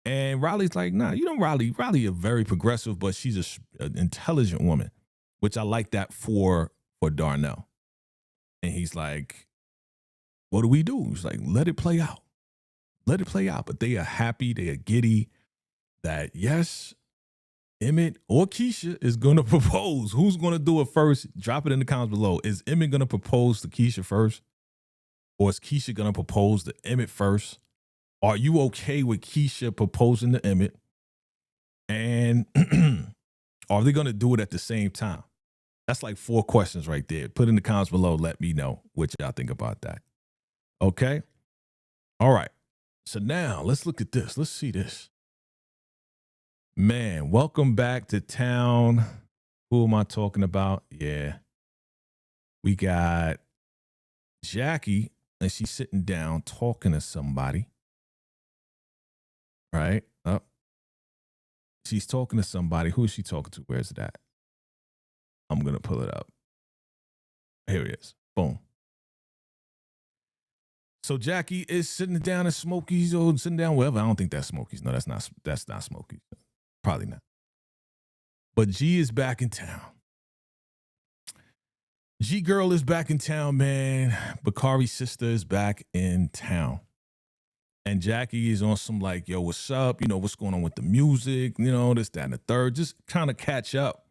And Riley's like, nah, Riley is very progressive, but she's an intelligent woman, which I like that for Darnell. And he's like, what do we do? He's like, let it play out. But they are happy, they are giddy that, yes, Emmett or Keisha is going to propose. Who's going to do it first? Drop it in the comments below. Is Emmett going to propose to Keisha first? Or is Keisha going to propose to Emmett first? Are you okay with Keisha proposing to Emmett? And are they going to do it at the same time? That's like 4 questions right there. Put in the comments below. Let me know what y'all think about that. Okay? All right. So now let's look at this. Let's see this. Man, welcome back to town. Who am I talking about? Yeah. We got Jackie, and she's sitting down talking to somebody. Right? Up. She's talking to somebody. Who is she talking to? Where's that? I'm going to pull it up. Here it is. Boom. So Jackie is sitting down at Smokey's or sitting down wherever. I don't think that's Smokey's. No, that's not Smokey's. Probably not. But G is back in town. G girl is back in town, man. Bakari's sister is back in town. And Jackie is on some like, yo, what's up? You know, what's going on with the music? You know, this, that, and the third. Just trying to catch up.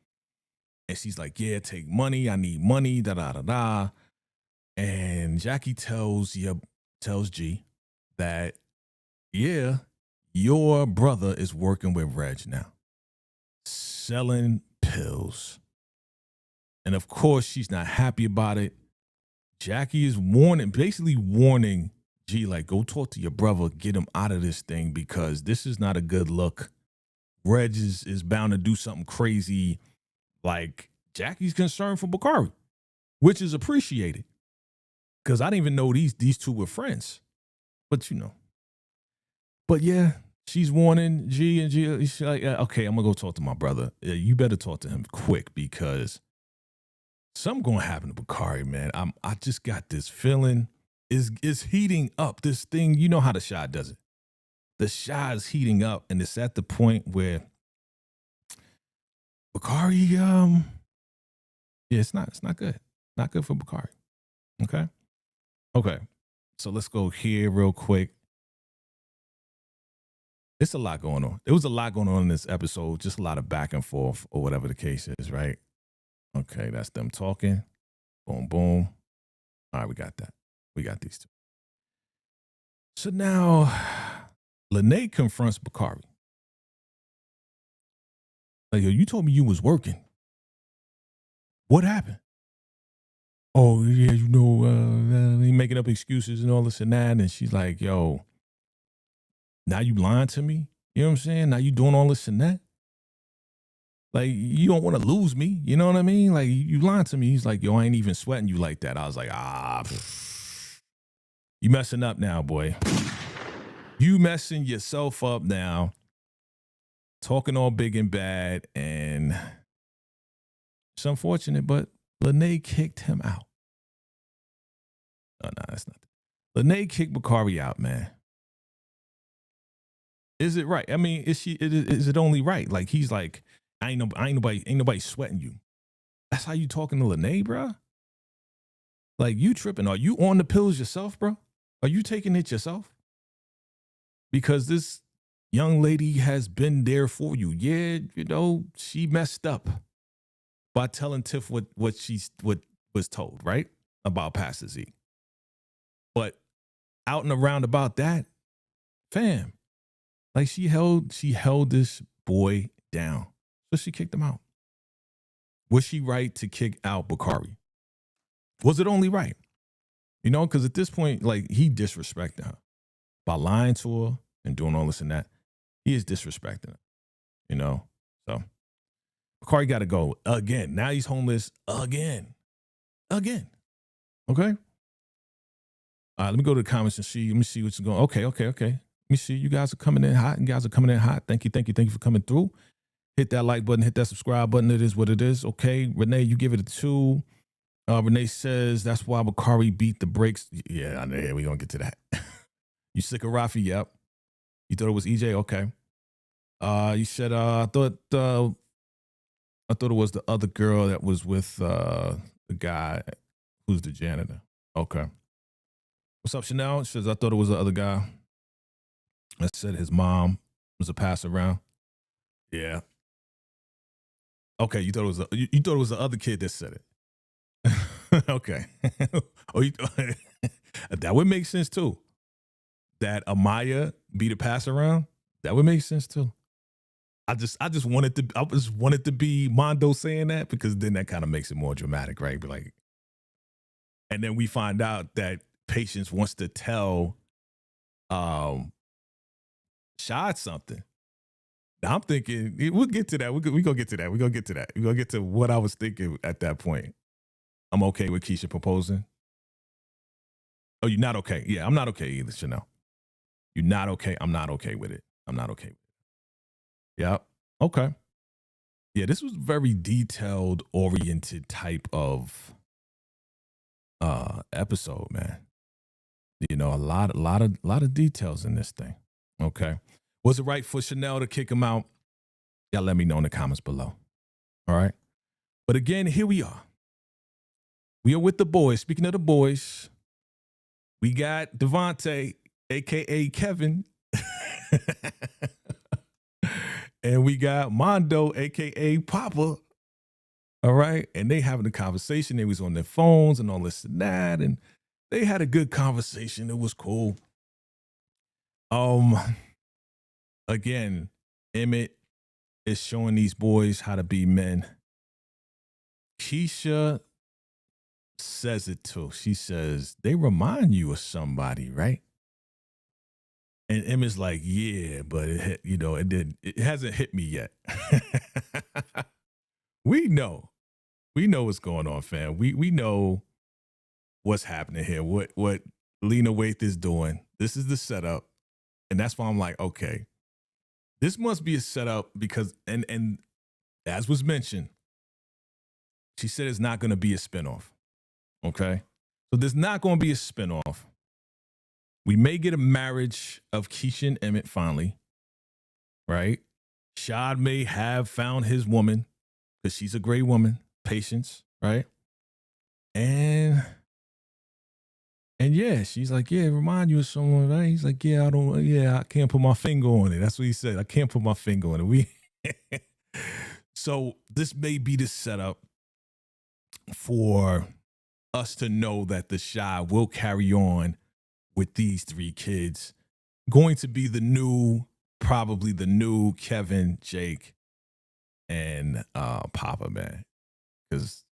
And she's like, yeah, take money. I need money. Da da da da. And Jackie tells G that, yeah, your brother is working with Reg now, selling pills. And of course, she's not happy about it. Jackie is basically warning G, like, go talk to your brother, get him out of this thing because this is not a good look. Reg is bound to do something crazy. Like, Jackie's concerned for Bakari, which is appreciated. Because I didn't even know these two were friends. But, you know. But, yeah, she's warning G, and G, she's like, okay, I'm going to go talk to my brother. You better talk to him quick because something going to happen to Bakari, man. I just got this feeling. It's heating up. This thing, you know how the shot does it. The shot is heating up, and it's at the point where Bakari, yeah, it's not good. Not good for Bakari. Okay. So let's go here real quick. It's a lot going on. There was a lot going on in this episode, just a lot of back and forth or whatever the case is, right? Okay, that's them talking. Boom, boom. All right, we got that. We got these two. So now, Lene confronts Bakari. Like, yo, you told me you was working. What happened? Oh, yeah, you know, he making up excuses and all this and that. And she's like, yo, now you lying to me? You know what I'm saying? Now you doing all this and that? Like, you don't want to lose me. You know what I mean? Like, you lying to me. He's like, yo, I ain't even sweating you like that. I was like, you messing up now, boy. You messing yourself up now. Talking all big and bad. And it's unfortunate, but Lene kicked him out. Oh, no, that's not. Lene kicked Bakari out, man. Is it right? I mean, is it only right? Like, he's like, ain't nobody sweating you. That's how you talking to Lene, bro? Like, you tripping? Are you on the pills yourself, bro? Are you taking it yourself? Because this young lady has been there for you. Yeah, you know, she messed up by telling Tiff what was told, right? About Pastor Z. But out and around about that, fam, like she held this boy down. So she kicked him out. Was she right to kick out Bakari? Was it only right? You know, because at this point, like, he disrespected her by lying to her and doing all this and that. He is disrespecting her, you know? So Bakari got to go again. Now he's homeless again. Okay? Let me go to the comments and see. Let me see what's going on. Okay. Let me see. You guys are coming in hot. Thank you for coming through. Hit that like button. Hit that subscribe button. It is what it is. Okay. Renee, you give it a 2. Renee says that's why Bakari beat the brakes. Yeah, we're going to get to that. You sick of Rafi? Yep. You thought it was EJ? Okay. You said, I thought it was the other girl that was with the guy who's the janitor. Okay. What's up, Chanel? She says, I thought it was the other guy that said his mom was a pass around. Yeah. Okay, you thought it was the other kid that said it. Okay. That would make sense too. That Amaya be the pass around. That would make sense too. I just wanted to be Mondo saying that because then that kind of makes it more dramatic, right? But like, and then we find out that Patience wants to tell Shad something. Now, I'm thinking we'll get to that. We're gonna get to that. We're gonna get to that. We're gonna get to what I was thinking at that point. I'm okay with Keisha proposing. Oh, you're not okay. Yeah, I'm not okay either, Chanel. You're not okay. I'm not okay with it. I'm not okay with it. Yep. Okay. Yeah, this was very detailed oriented type of episode, man. You know, a lot of details in this thing. Okay. Was it right for Chanel to kick him out? Y'all let me know in the comments below. All right. But again, here we are. We are with the boys. Speaking of the boys, we got Devontae, aka Kevin. And we got Mondo, aka Papa. All right. And they having a conversation. They was on their phones and all this and that. And they had a good conversation. It was cool. Again, Emmett is showing these boys how to be men. Keisha says it too. She says, they remind you of somebody, right? And Emmett's like, yeah, but it hasn't hit me yet. We know what's going on, fam. We know what's happening here. What Lena Waithe is doing. This is the setup. And that's why I'm like, okay, this must be a setup because, and as was mentioned, she said it's not going to be a spinoff. Okay. So there's not going to be a spinoff. We may get a marriage of Keisha and Emmett finally, right? Shad may have found his woman because she's a great woman, Patience, right? And yeah, she's like, yeah, remind you of someone, right? He's like, yeah, I can't put my finger on it. That's what he said. I can't put my finger on it. So this may be the setup for us to know that the Shy will carry on with these three kids. Going to be probably the new Kevin, Jake, and Papa, man. Because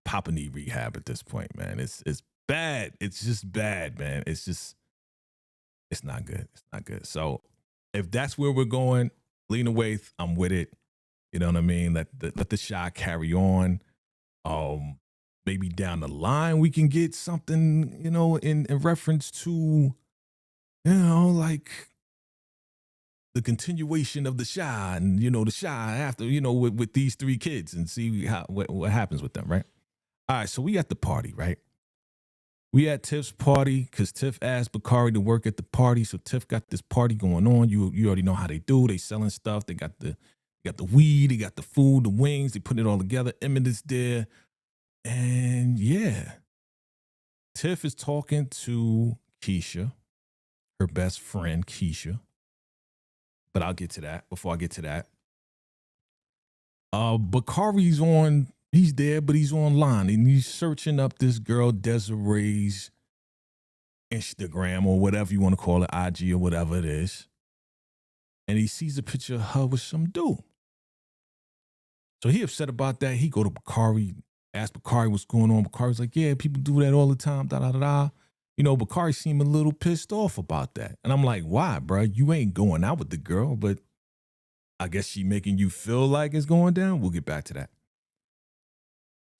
Papa need rehab at this point, man. It's bad. It's just bad, man. It's not good. It's not good. So if that's where we're going, Lena Waithe, I'm with it. You know what I mean? Let the Shy carry on. Maybe down the line we can get something, in reference to, like the continuation of the Shy and, the Shy after, with these three kids and see what happens with them, right? All right, so we at the party, right? We at Tiff's party because Tiff asked Bakari to work at the party. So Tiff got this party going on. You already know how they do. They selling stuff. They got the weed. They got the food, the wings. They put it all together. Emmett is there. And yeah, Tiff is talking to Keisha, her best friend, Keisha. But I'll get to that. Before I get to that, Bakari's he's there, but he's online and he's searching up this girl, Desiree's Instagram or whatever you want to call it, IG or whatever it is. And he sees a picture of her with some dude. So he upset about that. He go to Bakari, ask Bakari what's going on. Bakari's like, yeah, people do that all the time, da-da-da-da. Bakari seemed a little pissed off about that. And I'm like, why, bro? You ain't going out with the girl, but I guess she making you feel like it's going down. We'll get back to that.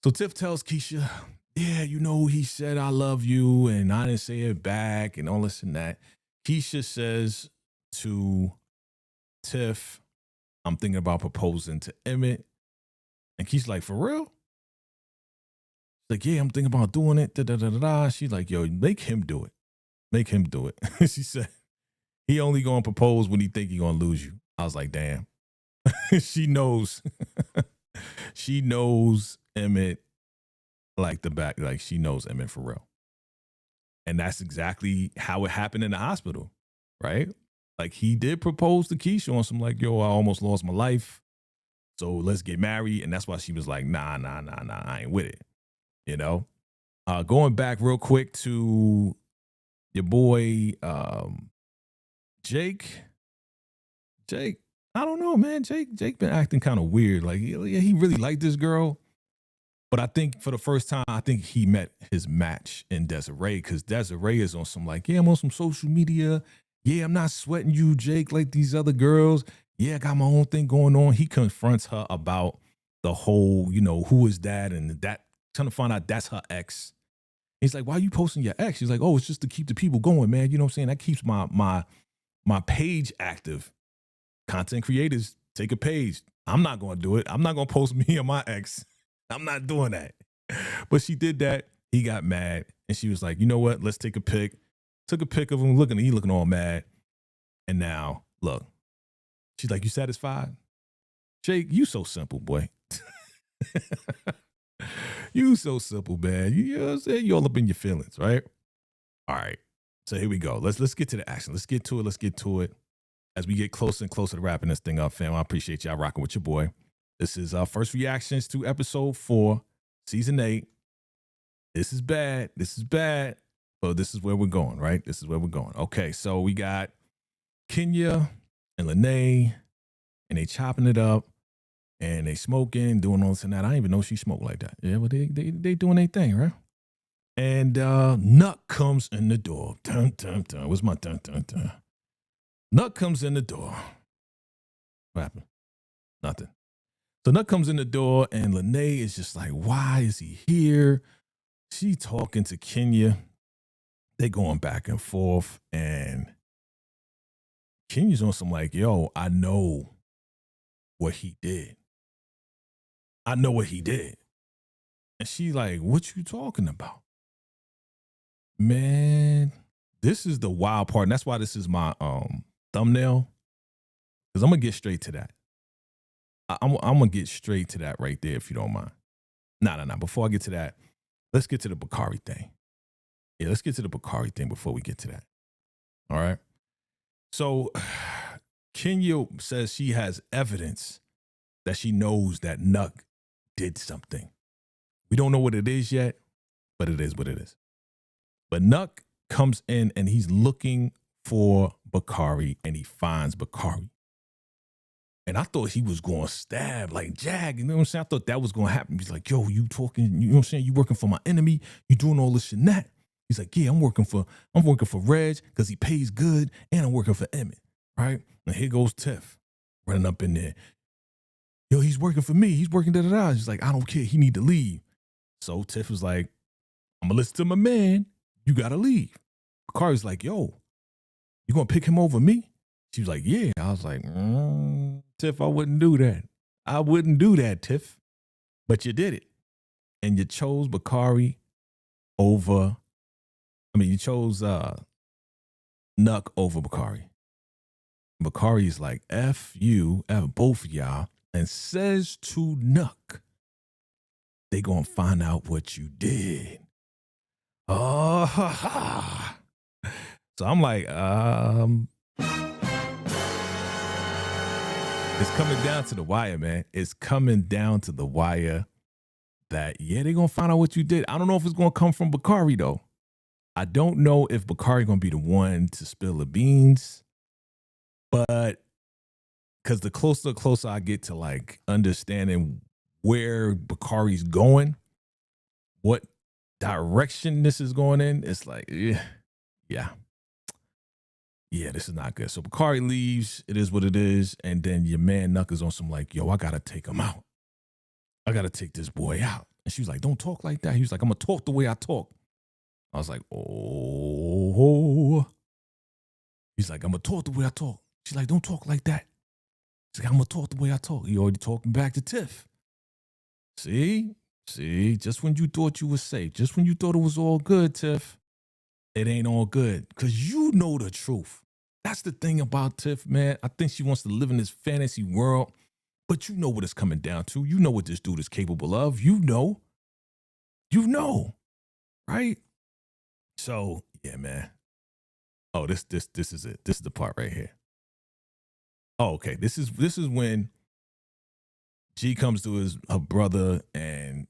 So Tiff tells Keisha, yeah, he said, I love you, and I didn't say it back, and all this and that. Keisha says to Tiff, I'm thinking about proposing to Emmett. And Keisha's like, for real? She's like, yeah, I'm thinking about doing it. Da-da-da-da-da. She's like, yo, make him do it. Make him do it. She said, he only going to propose when he think he going to lose you. I was like, damn. She knows. She knows Emmett like the back. Like, she knows Emmett for real. And that's exactly how it happened in the hospital, right? Like, he did propose to Keisha on some like, yo, I almost lost my life, so let's get married. And that's why she was like, nah, I ain't with it. Going back real quick to your boy, Jake, I don't know, man. Jake been acting kind of weird. Like, he really liked this girl. But I think for the first time, I think he met his match in Desiree, because Desiree is on some like, yeah, I'm on some social media. Yeah, I'm not sweating you, Jake, like these other girls. Yeah, I got my own thing going on. He confronts her about the whole, who is that? And that, trying to find out that's her ex. He's like, why are you posting your ex? She's like, oh, it's just to keep the people going, man. You know what I'm saying? That keeps my page active. Content creators, take a page. I'm not going to do it. I'm not going to post me and my ex. I'm not doing that. But she did that. He got mad. And she was like, you know what? Let's take a pic. Took a pic of him he looking all mad. And now, look. She's like, you satisfied? Jake, you so simple, boy. You so simple, man. You know what I'm saying? You all up in your feelings, right? All right. So here we go. Let's get to the action. Let's get to it. As we get closer and closer to wrapping this thing up, fam. I appreciate y'all rocking with your boy. This is our first reactions to episode 4, season 8. This is bad. But this is where we're going, right? This is where we're going. Okay, so we got Kenya and Lene, and they chopping it up. And they smoking, doing all this and that. I didn't even know she smoked like that. Yeah, but they doing their thing, right? And Nut comes in the door. Dun, dun, dun. Where's my dun, dun, dun? Nut comes in the door. What happened? Nothing. So Nut comes in the door, and Lene is just like, why is he here? She talking to Kenya. They going back and forth, and Kenya's on some like, yo, I know what he did. And she like, what you talking about? Man, this is the wild part. And that's why this is my thumbnail. Because I'm going to get straight to that. I'm going to get straight to that right there, if you don't mind. No. Before I get to that, let's get to the Bakari thing. Yeah, let's get to the Bakari thing before we get to that. All right. So Kenya says she has evidence that she knows that Nuck did something. We don't know what it is yet, but it is what it is. But Nuck comes in and he's looking for Bakari, and he finds Bakari. And I thought he was going to stab like Jag. You know what I'm saying? I thought that was going to happen. He's like, yo, you talking, you know what I'm saying? You working for my enemy. You doing all this and that. He's like, yeah, I'm working for Reg because he pays good, and I'm working for Emmett, right? And here goes Tiff running up in there. Yo, he's working for me. He's working da-da-da. He's like, I don't care. He need to leave. So Tiff was like, I'm going to listen to my man. You got to leave. Bakari's like, yo, you going to pick him over me? She was like, yeah. I was like, Tiff, I wouldn't do that. I wouldn't do that, Tiff. But you did it. And you chose Bakari over, you chose Nuck over Bakari. Bakari's like, F you, F both of y'all, and says to Nuck, they gonna find out what you did. Oh, ha, ha. So I'm like, it's coming down to the wire, man. It's coming down to the wire that, yeah, they're going to find out what you did. I don't know if it's going to come from Bakari, though. I don't know if Bakari going to be the one to spill the beans. But because the closer I get to, like, understanding where Bakari's going, what direction this is going in, it's like, yeah, this is not good. So Bakari leaves. It is what it is. And then your man Nuck is on some like, yo, I got to take him out. I got to take this boy out. And she was like, don't talk like that. He was like, I'm going to talk the way I talk. I was like, oh. He's like, I'm going to talk the way I talk. She's like, don't talk like that. She's like, I'm going to talk the way I talk. He already talking back to Tiff. See, just when you thought you were safe, just when you thought it was all good, Tiff, it ain't all good because you know the truth. That's the thing about Tiff, man. I think she wants to live in this fantasy world, but you know what it's coming down to. You know what this dude is capable of. You know, right? So, yeah, man. Oh, this is it. This is the part right here. Oh, okay. This is when G comes to her brother and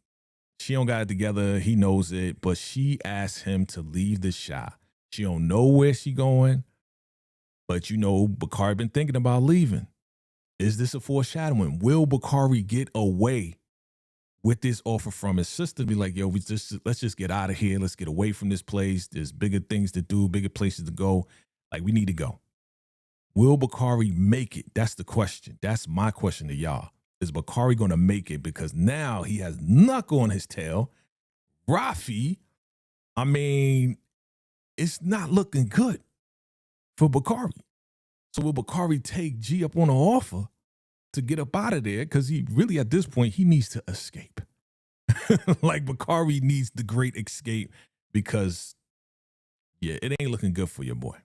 she don't got it together. He knows it, but she asks him to leave the shop. She don't know where she going, but you know Bakari been thinking about leaving. Is this a foreshadowing? Will Bakari get away with this offer from his sister? Be like, yo, let's just get out of here. Let's get away from this place. There's bigger things to do, bigger places to go. Like, we need to go. Will Bakari make it? That's the question. That's my question to y'all. Is Bakari going to make it? Because now he has Nuck on his tail. Rafi, I mean, it's not looking good for Bakari. So will Bakari take G up on an offer to get up out of there? Because he really, at this point, he needs to escape. Like Bakari needs the great escape because, yeah, it ain't looking good for your boy.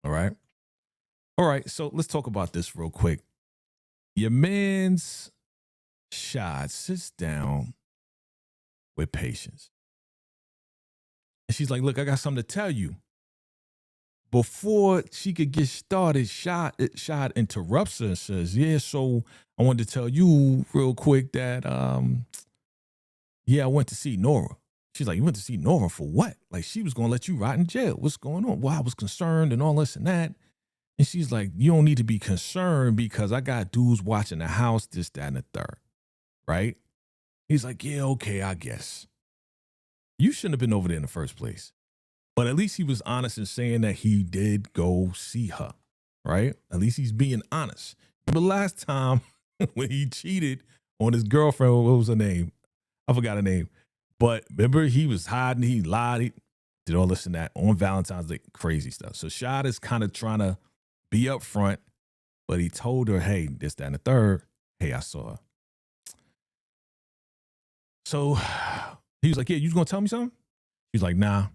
All right. All right. So let's talk about this real quick. Your man's Shad sits down with Patience. And she's like, look, I got something to tell you. Before she could get started, Shad interrupts her and says, yeah, so I wanted to tell you real quick that, yeah, I went to see Nora. She's like, you went to see Nora for what? Like, she was going to let you rot in jail. What's going on? Well, I was concerned and all this and that. And she's like, you don't need to be concerned because I got dudes watching the house, this, that, and the third. Right? He's like, yeah, okay, I guess. You shouldn't have been over there in the first place. But at least he was honest in saying that he did go see her. Right? At least he's being honest. But last time when he cheated on his girlfriend, what was her name? I forgot her name. But remember, he was hiding, he lied, he did all this and that on Valentine's Day, crazy stuff. So Shad is kind of trying to be upfront, but he told her, hey, this, that, and the third. Hey, I saw her. So he was like, yeah, you was going to tell me something? She's like, nah,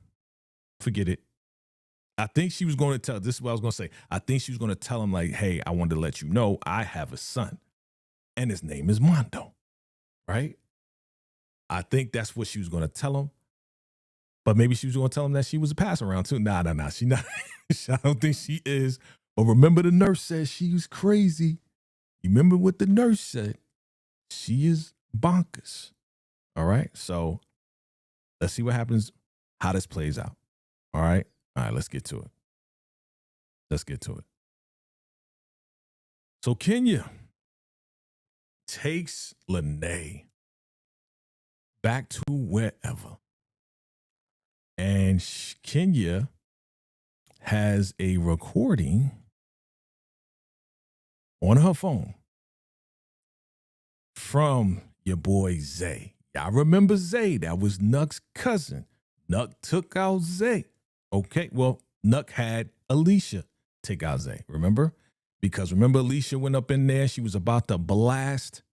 forget it. I think she was going to tell, this is what I was going to say. I think she was going to tell him like, hey, I wanted to let you know I have a son and his name is Mondo, right? I think that's what she was going to tell him. But maybe she was going to tell him that she was a pass around too. Nah. She not. I don't think she is. But remember the nurse said she was crazy. You remember what the nurse said? She is bonkers. All right. So let's see what happens, how this plays out. All right. All right. Let's get to it. So Kenya takes Lene back to wherever. And Kenya has a recording on her phone from your boy Zay. Y'all remember Zay? That was Nuck's cousin. Nuck took out Zay. Okay, well, Nuck had Alicia take out Zay. Remember? Because remember Alicia went up in there. She was about to blast.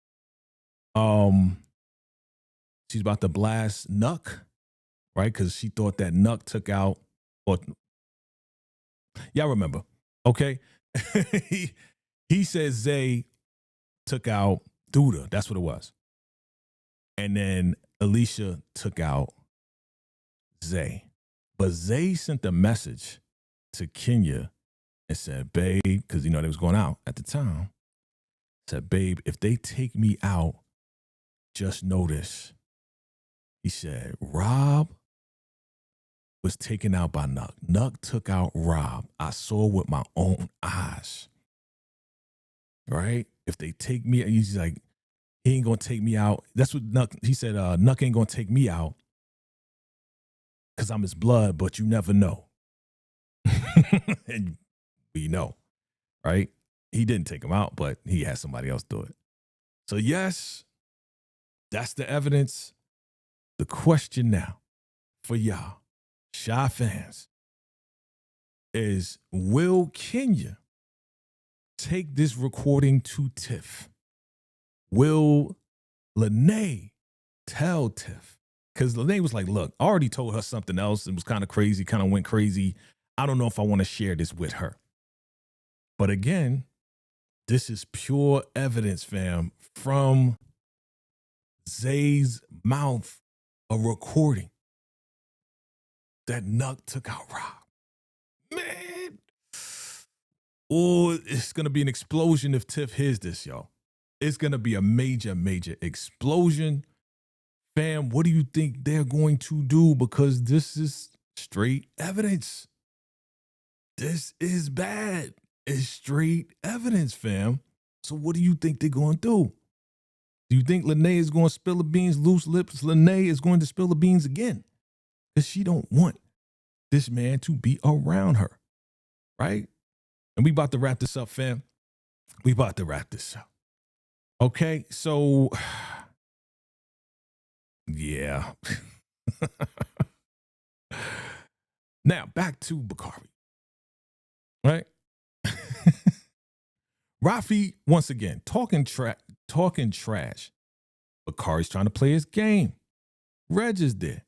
She's about to blast Nuck, right? Because she thought that Nuck took out, or y'all remember, okay? he said Zay took out Duda. That's what it was. And then Alicia took out Zay. But Zay sent a message to Kenya and said, babe, because, you know, they was going out at the time, said, babe, if they take me out, just know this. He said, Rob was taken out by Nuck. Nuck took out Rob. I saw with my own eyes. Right? If they take me, he's like, he ain't gonna take me out. That's what Nuck, he said, Nuck ain't gonna take me out because I'm his blood, but you never know. And we know, right? He didn't take him out, but he had somebody else do it. So yes, that's the evidence. The question now for y'all, Shy fans, is will Kenya take this recording to Tiff? Will Lene tell Tiff? Because Lene was like, look, I already told her something else. It was kind of crazy, kind of went crazy. I don't know if I want to share this with her. But again, this is pure evidence, fam, from Zay's mouth, a recording that Nuck took out Rob. Man. Oh, it's going to be an explosion if Tiff hears this, y'all. It's going to be a major, major explosion. Fam, what do you think they're going to do? Because this is straight evidence. This is bad. It's straight evidence, fam. So what do you think they're going to do? Do you think Lene is going to spill the beans, loose lips? Lene is going to spill the beans again because she don't want this man to be around her, right? And we about to wrap this up, fam. We about to wrap this up. Okay, so yeah. Now back to Bakari. Right? Rafi, once again, talking trash. Bakari's trying to play his game. Reg is there. You know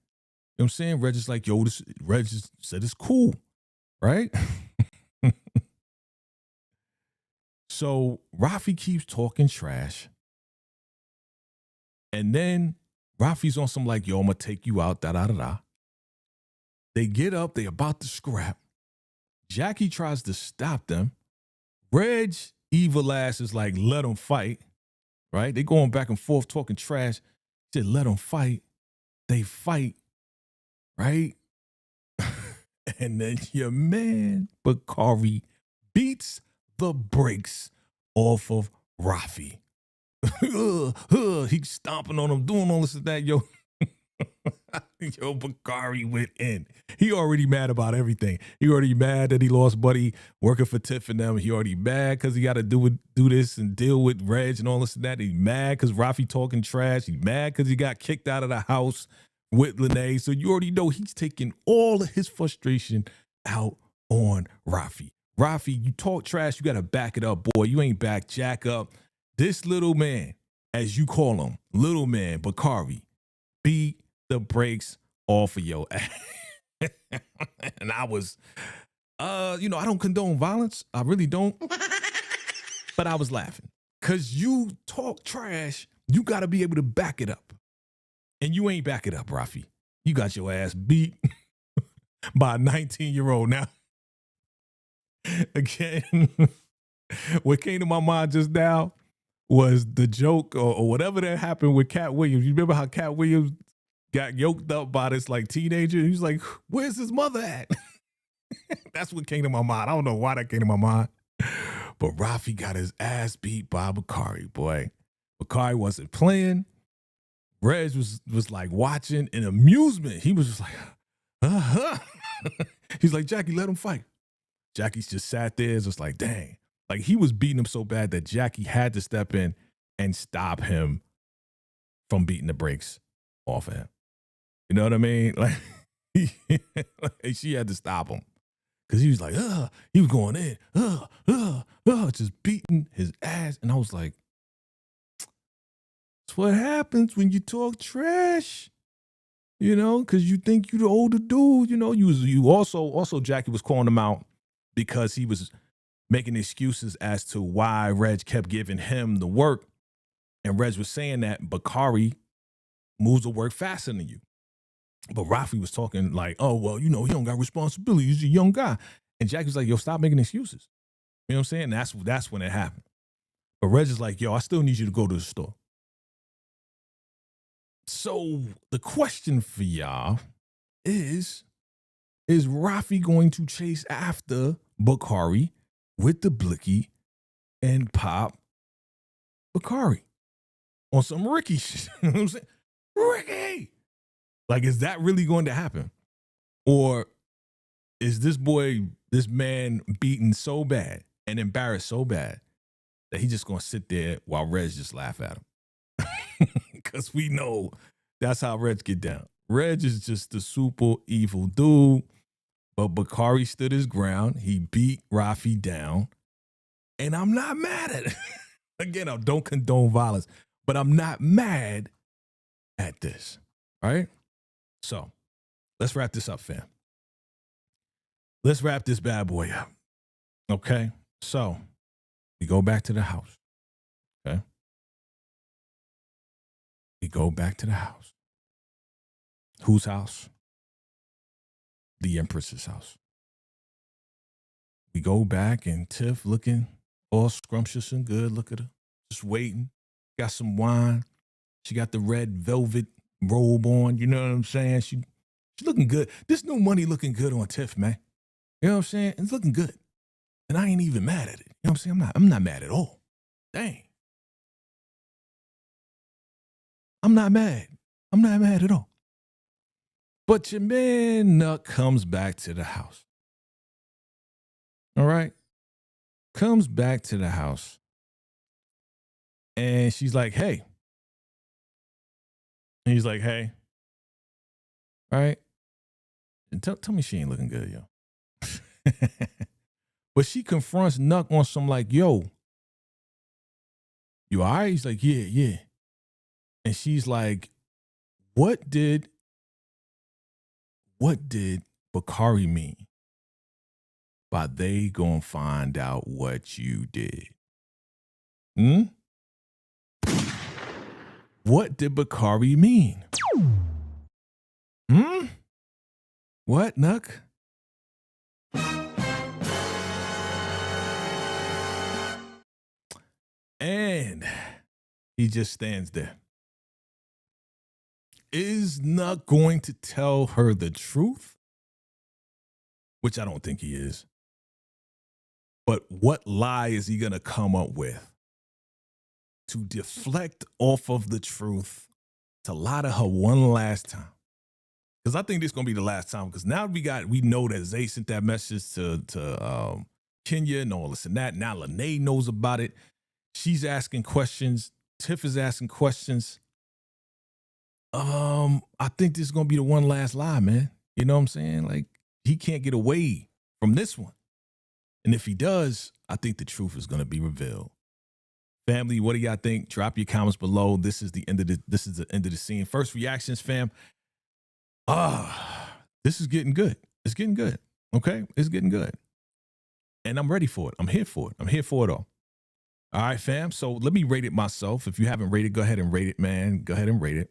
what I'm saying? Reg is like, yo, Reg said it's cool. Right? So Rafi keeps talking trash. And then Rafi's on some like, yo, I'm going to take you out, da-da-da-da. They get up. They about to scrap. Jackie tries to stop them. Reg, evil ass, is like, let them fight. Right? They going back and forth talking trash. He said, let them fight. They fight. Right? And then your man, Bakari, beats the brakes off of Rafi. He's stomping on him, doing all this and that. Yo, yo, Bakari went in. He already mad about everything. He already mad that he lost Buddy working for Tiff and them. He already mad because he got to do this and deal with Reg and all this and that. He mad because Rafi talking trash. He mad because he got kicked out of the house with Lene. So you already know he's taking all of his frustration out on Rafi. Rafi, you talk trash, you got to back it up, boy. You ain't back, jack up. This little man, as you call him, little man, Bakari, beat the brakes off of your ass. And I was, I don't condone violence. I really don't. But I was laughing. Because you talk trash, you got to be able to back it up. And you ain't back it up, Rafi. You got your ass beat by a 19-year-old now. Again, what came to my mind just now was the joke or whatever that happened with Cat Williams. You remember how Cat Williams got yoked up by this like teenager? He was like, where's his mother at? That's what came to my mind. I don't know why that came to my mind. But Rafi got his ass beat by Bakari, boy. Bakari wasn't playing. Reg was like watching in amusement. He was just like, uh-huh. He's like, Jackie, let him fight. Jackie's just sat there, just like, dang. Like, he was beating him so bad that Jackie had to step in and stop him from beating the brakes off of him. You know what I mean? Like, she had to stop him. Because he was like, he was going in, just beating his ass. And I was like, that's what happens when you talk trash. You know, because you think you the older dude. You know, you also Jackie was calling him out because he was making excuses as to why Reg kept giving him the work. And Reg was saying that Bakari moves the work faster than you. But Rafi was talking like, oh, well, he don't got responsibility. He's a young guy. And Jackie was like, yo, stop making excuses. You know what I'm saying? That's when it happened. But Reg is like, yo, I still need you to go to the store. So the question for y'all is Rafi going to chase after Bakari with the blicky and pop Bakari on some Ricky shit? You know what I'm saying? Ricky! Like, is that really going to happen? Or is this man beaten so bad and embarrassed so bad that he's just going to sit there while Reg just laugh at him? Because we know that's how Reg get down. Reg is just a super evil dude. But Bakari stood his ground. He beat Rafi down. And I'm not mad at it. Again, I don't condone violence. But I'm not mad at this. All right? So, let's wrap this up, fam. Let's wrap this bad boy up. Okay? So, we go back to the house. Okay? We go back to the house. Whose house? The Empress's house. We go back and Tiff looking all scrumptious and good. Look at her. Just waiting. Got some wine. She got the red velvet robe on. You know what I'm saying? She looking good. This new money looking good on Tiff, man. You know what I'm saying? It's looking good. And I ain't even mad at it. You know what I'm saying? I'm not mad at all. Dang. I'm not mad. I'm not mad at all. But your man Nuck comes back to the house. All right? comes back to the house and she's like, hey. And he's like, hey. All right. And tell me she ain't looking good, yo. But she confronts Nuck on some like, yo, you all right? He's like, yeah, yeah. And she's like, what did Bakari mean by they gonna find out what you did? Hmm? What did Bakari mean? Hmm? What, Nuck? And he just stands there. Is Nuck going to tell her the truth? Which I don't think he is. But what lie is he going to come up with to deflect off of the truth, to lie to her one last time? Because I think this is going to be the last time. Because now we know that Zay sent that message to Kenya and all this and that. Now Lene knows about it. She's asking questions. Tiff is asking questions. I think this is going to be the one last lie, man. You know what I'm saying? Like, he can't get away from this one. And if he does, I think the truth is going to be revealed. Family, what do y'all think? Drop your comments below. This is the end of the scene. First reactions, fam. This is getting good. It's getting good. Okay? It's getting good. And I'm ready for it. I'm here for it. I'm here for it all. All right, fam. So let me rate it myself. If you haven't rated, go ahead and rate it, man. Go ahead and rate it.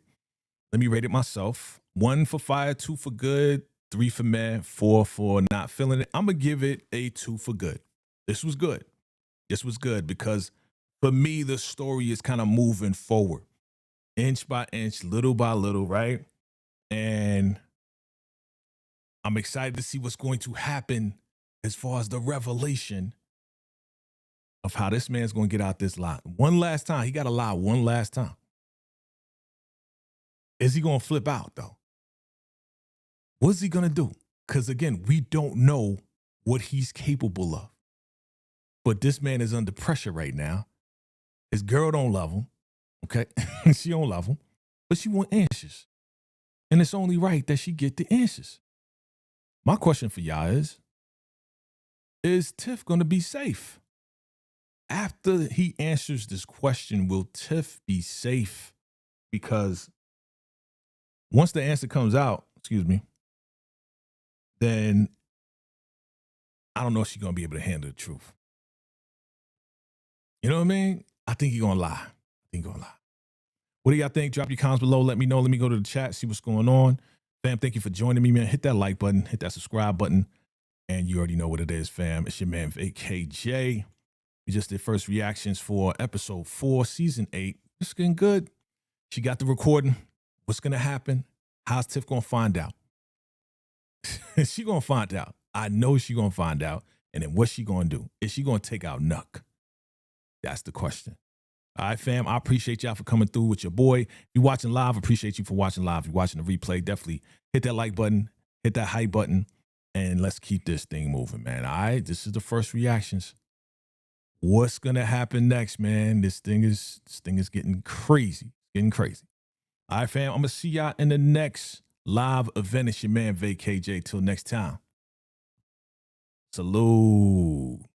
Let me rate it myself. 1 for fire, 2 for good, 3 for meh, 4 for not feeling it. I'm going to give it a 2 for good. This was good. This was good because for me, the story is kind of moving forward, inch by inch, little by little, right? And I'm excited to see what's going to happen as far as the revelation of how this man's going to get out this lie. One last time. He got to lie one last time. Is he going to flip out, though? What's he going to do? Because, again, we don't know what he's capable of. But this man is under pressure right now. His girl don't love him, okay? She don't love him, but she want answers. And it's only right that she get the answers. My question for y'all is Tiff going to be safe? After he answers this question, will Tiff be safe? Because once the answer comes out, then I don't know if she's going to be able to handle the truth. You know what I mean? I think he's going to lie. What do y'all think? Drop your comments below. Let me know. Let me go to the chat, see what's going on. Fam, thank you for joining me, man. Hit that like button. Hit that subscribe button. And you already know what it is, fam. It's your man, VACAY-J. We just did first reactions for episode 4, season 8. It's getting good. She got the recording. What's going to happen? How's Tiff going to find out? She going to find out. I know she going to find out. And then what's she going to do? Is she going to take out Nuck? That's the question. All right, fam. I appreciate y'all for coming through with your boy. If you're watching live, appreciate you for watching live. If you're watching the replay, definitely hit that like button, hit that hype button, and let's keep this thing moving, man. All right, this is the first reactions. What's gonna happen next, man? This thing is getting crazy. All right, fam. I'm gonna see y'all in the next live event. It's your man VACAY-J. Till next time. Salute.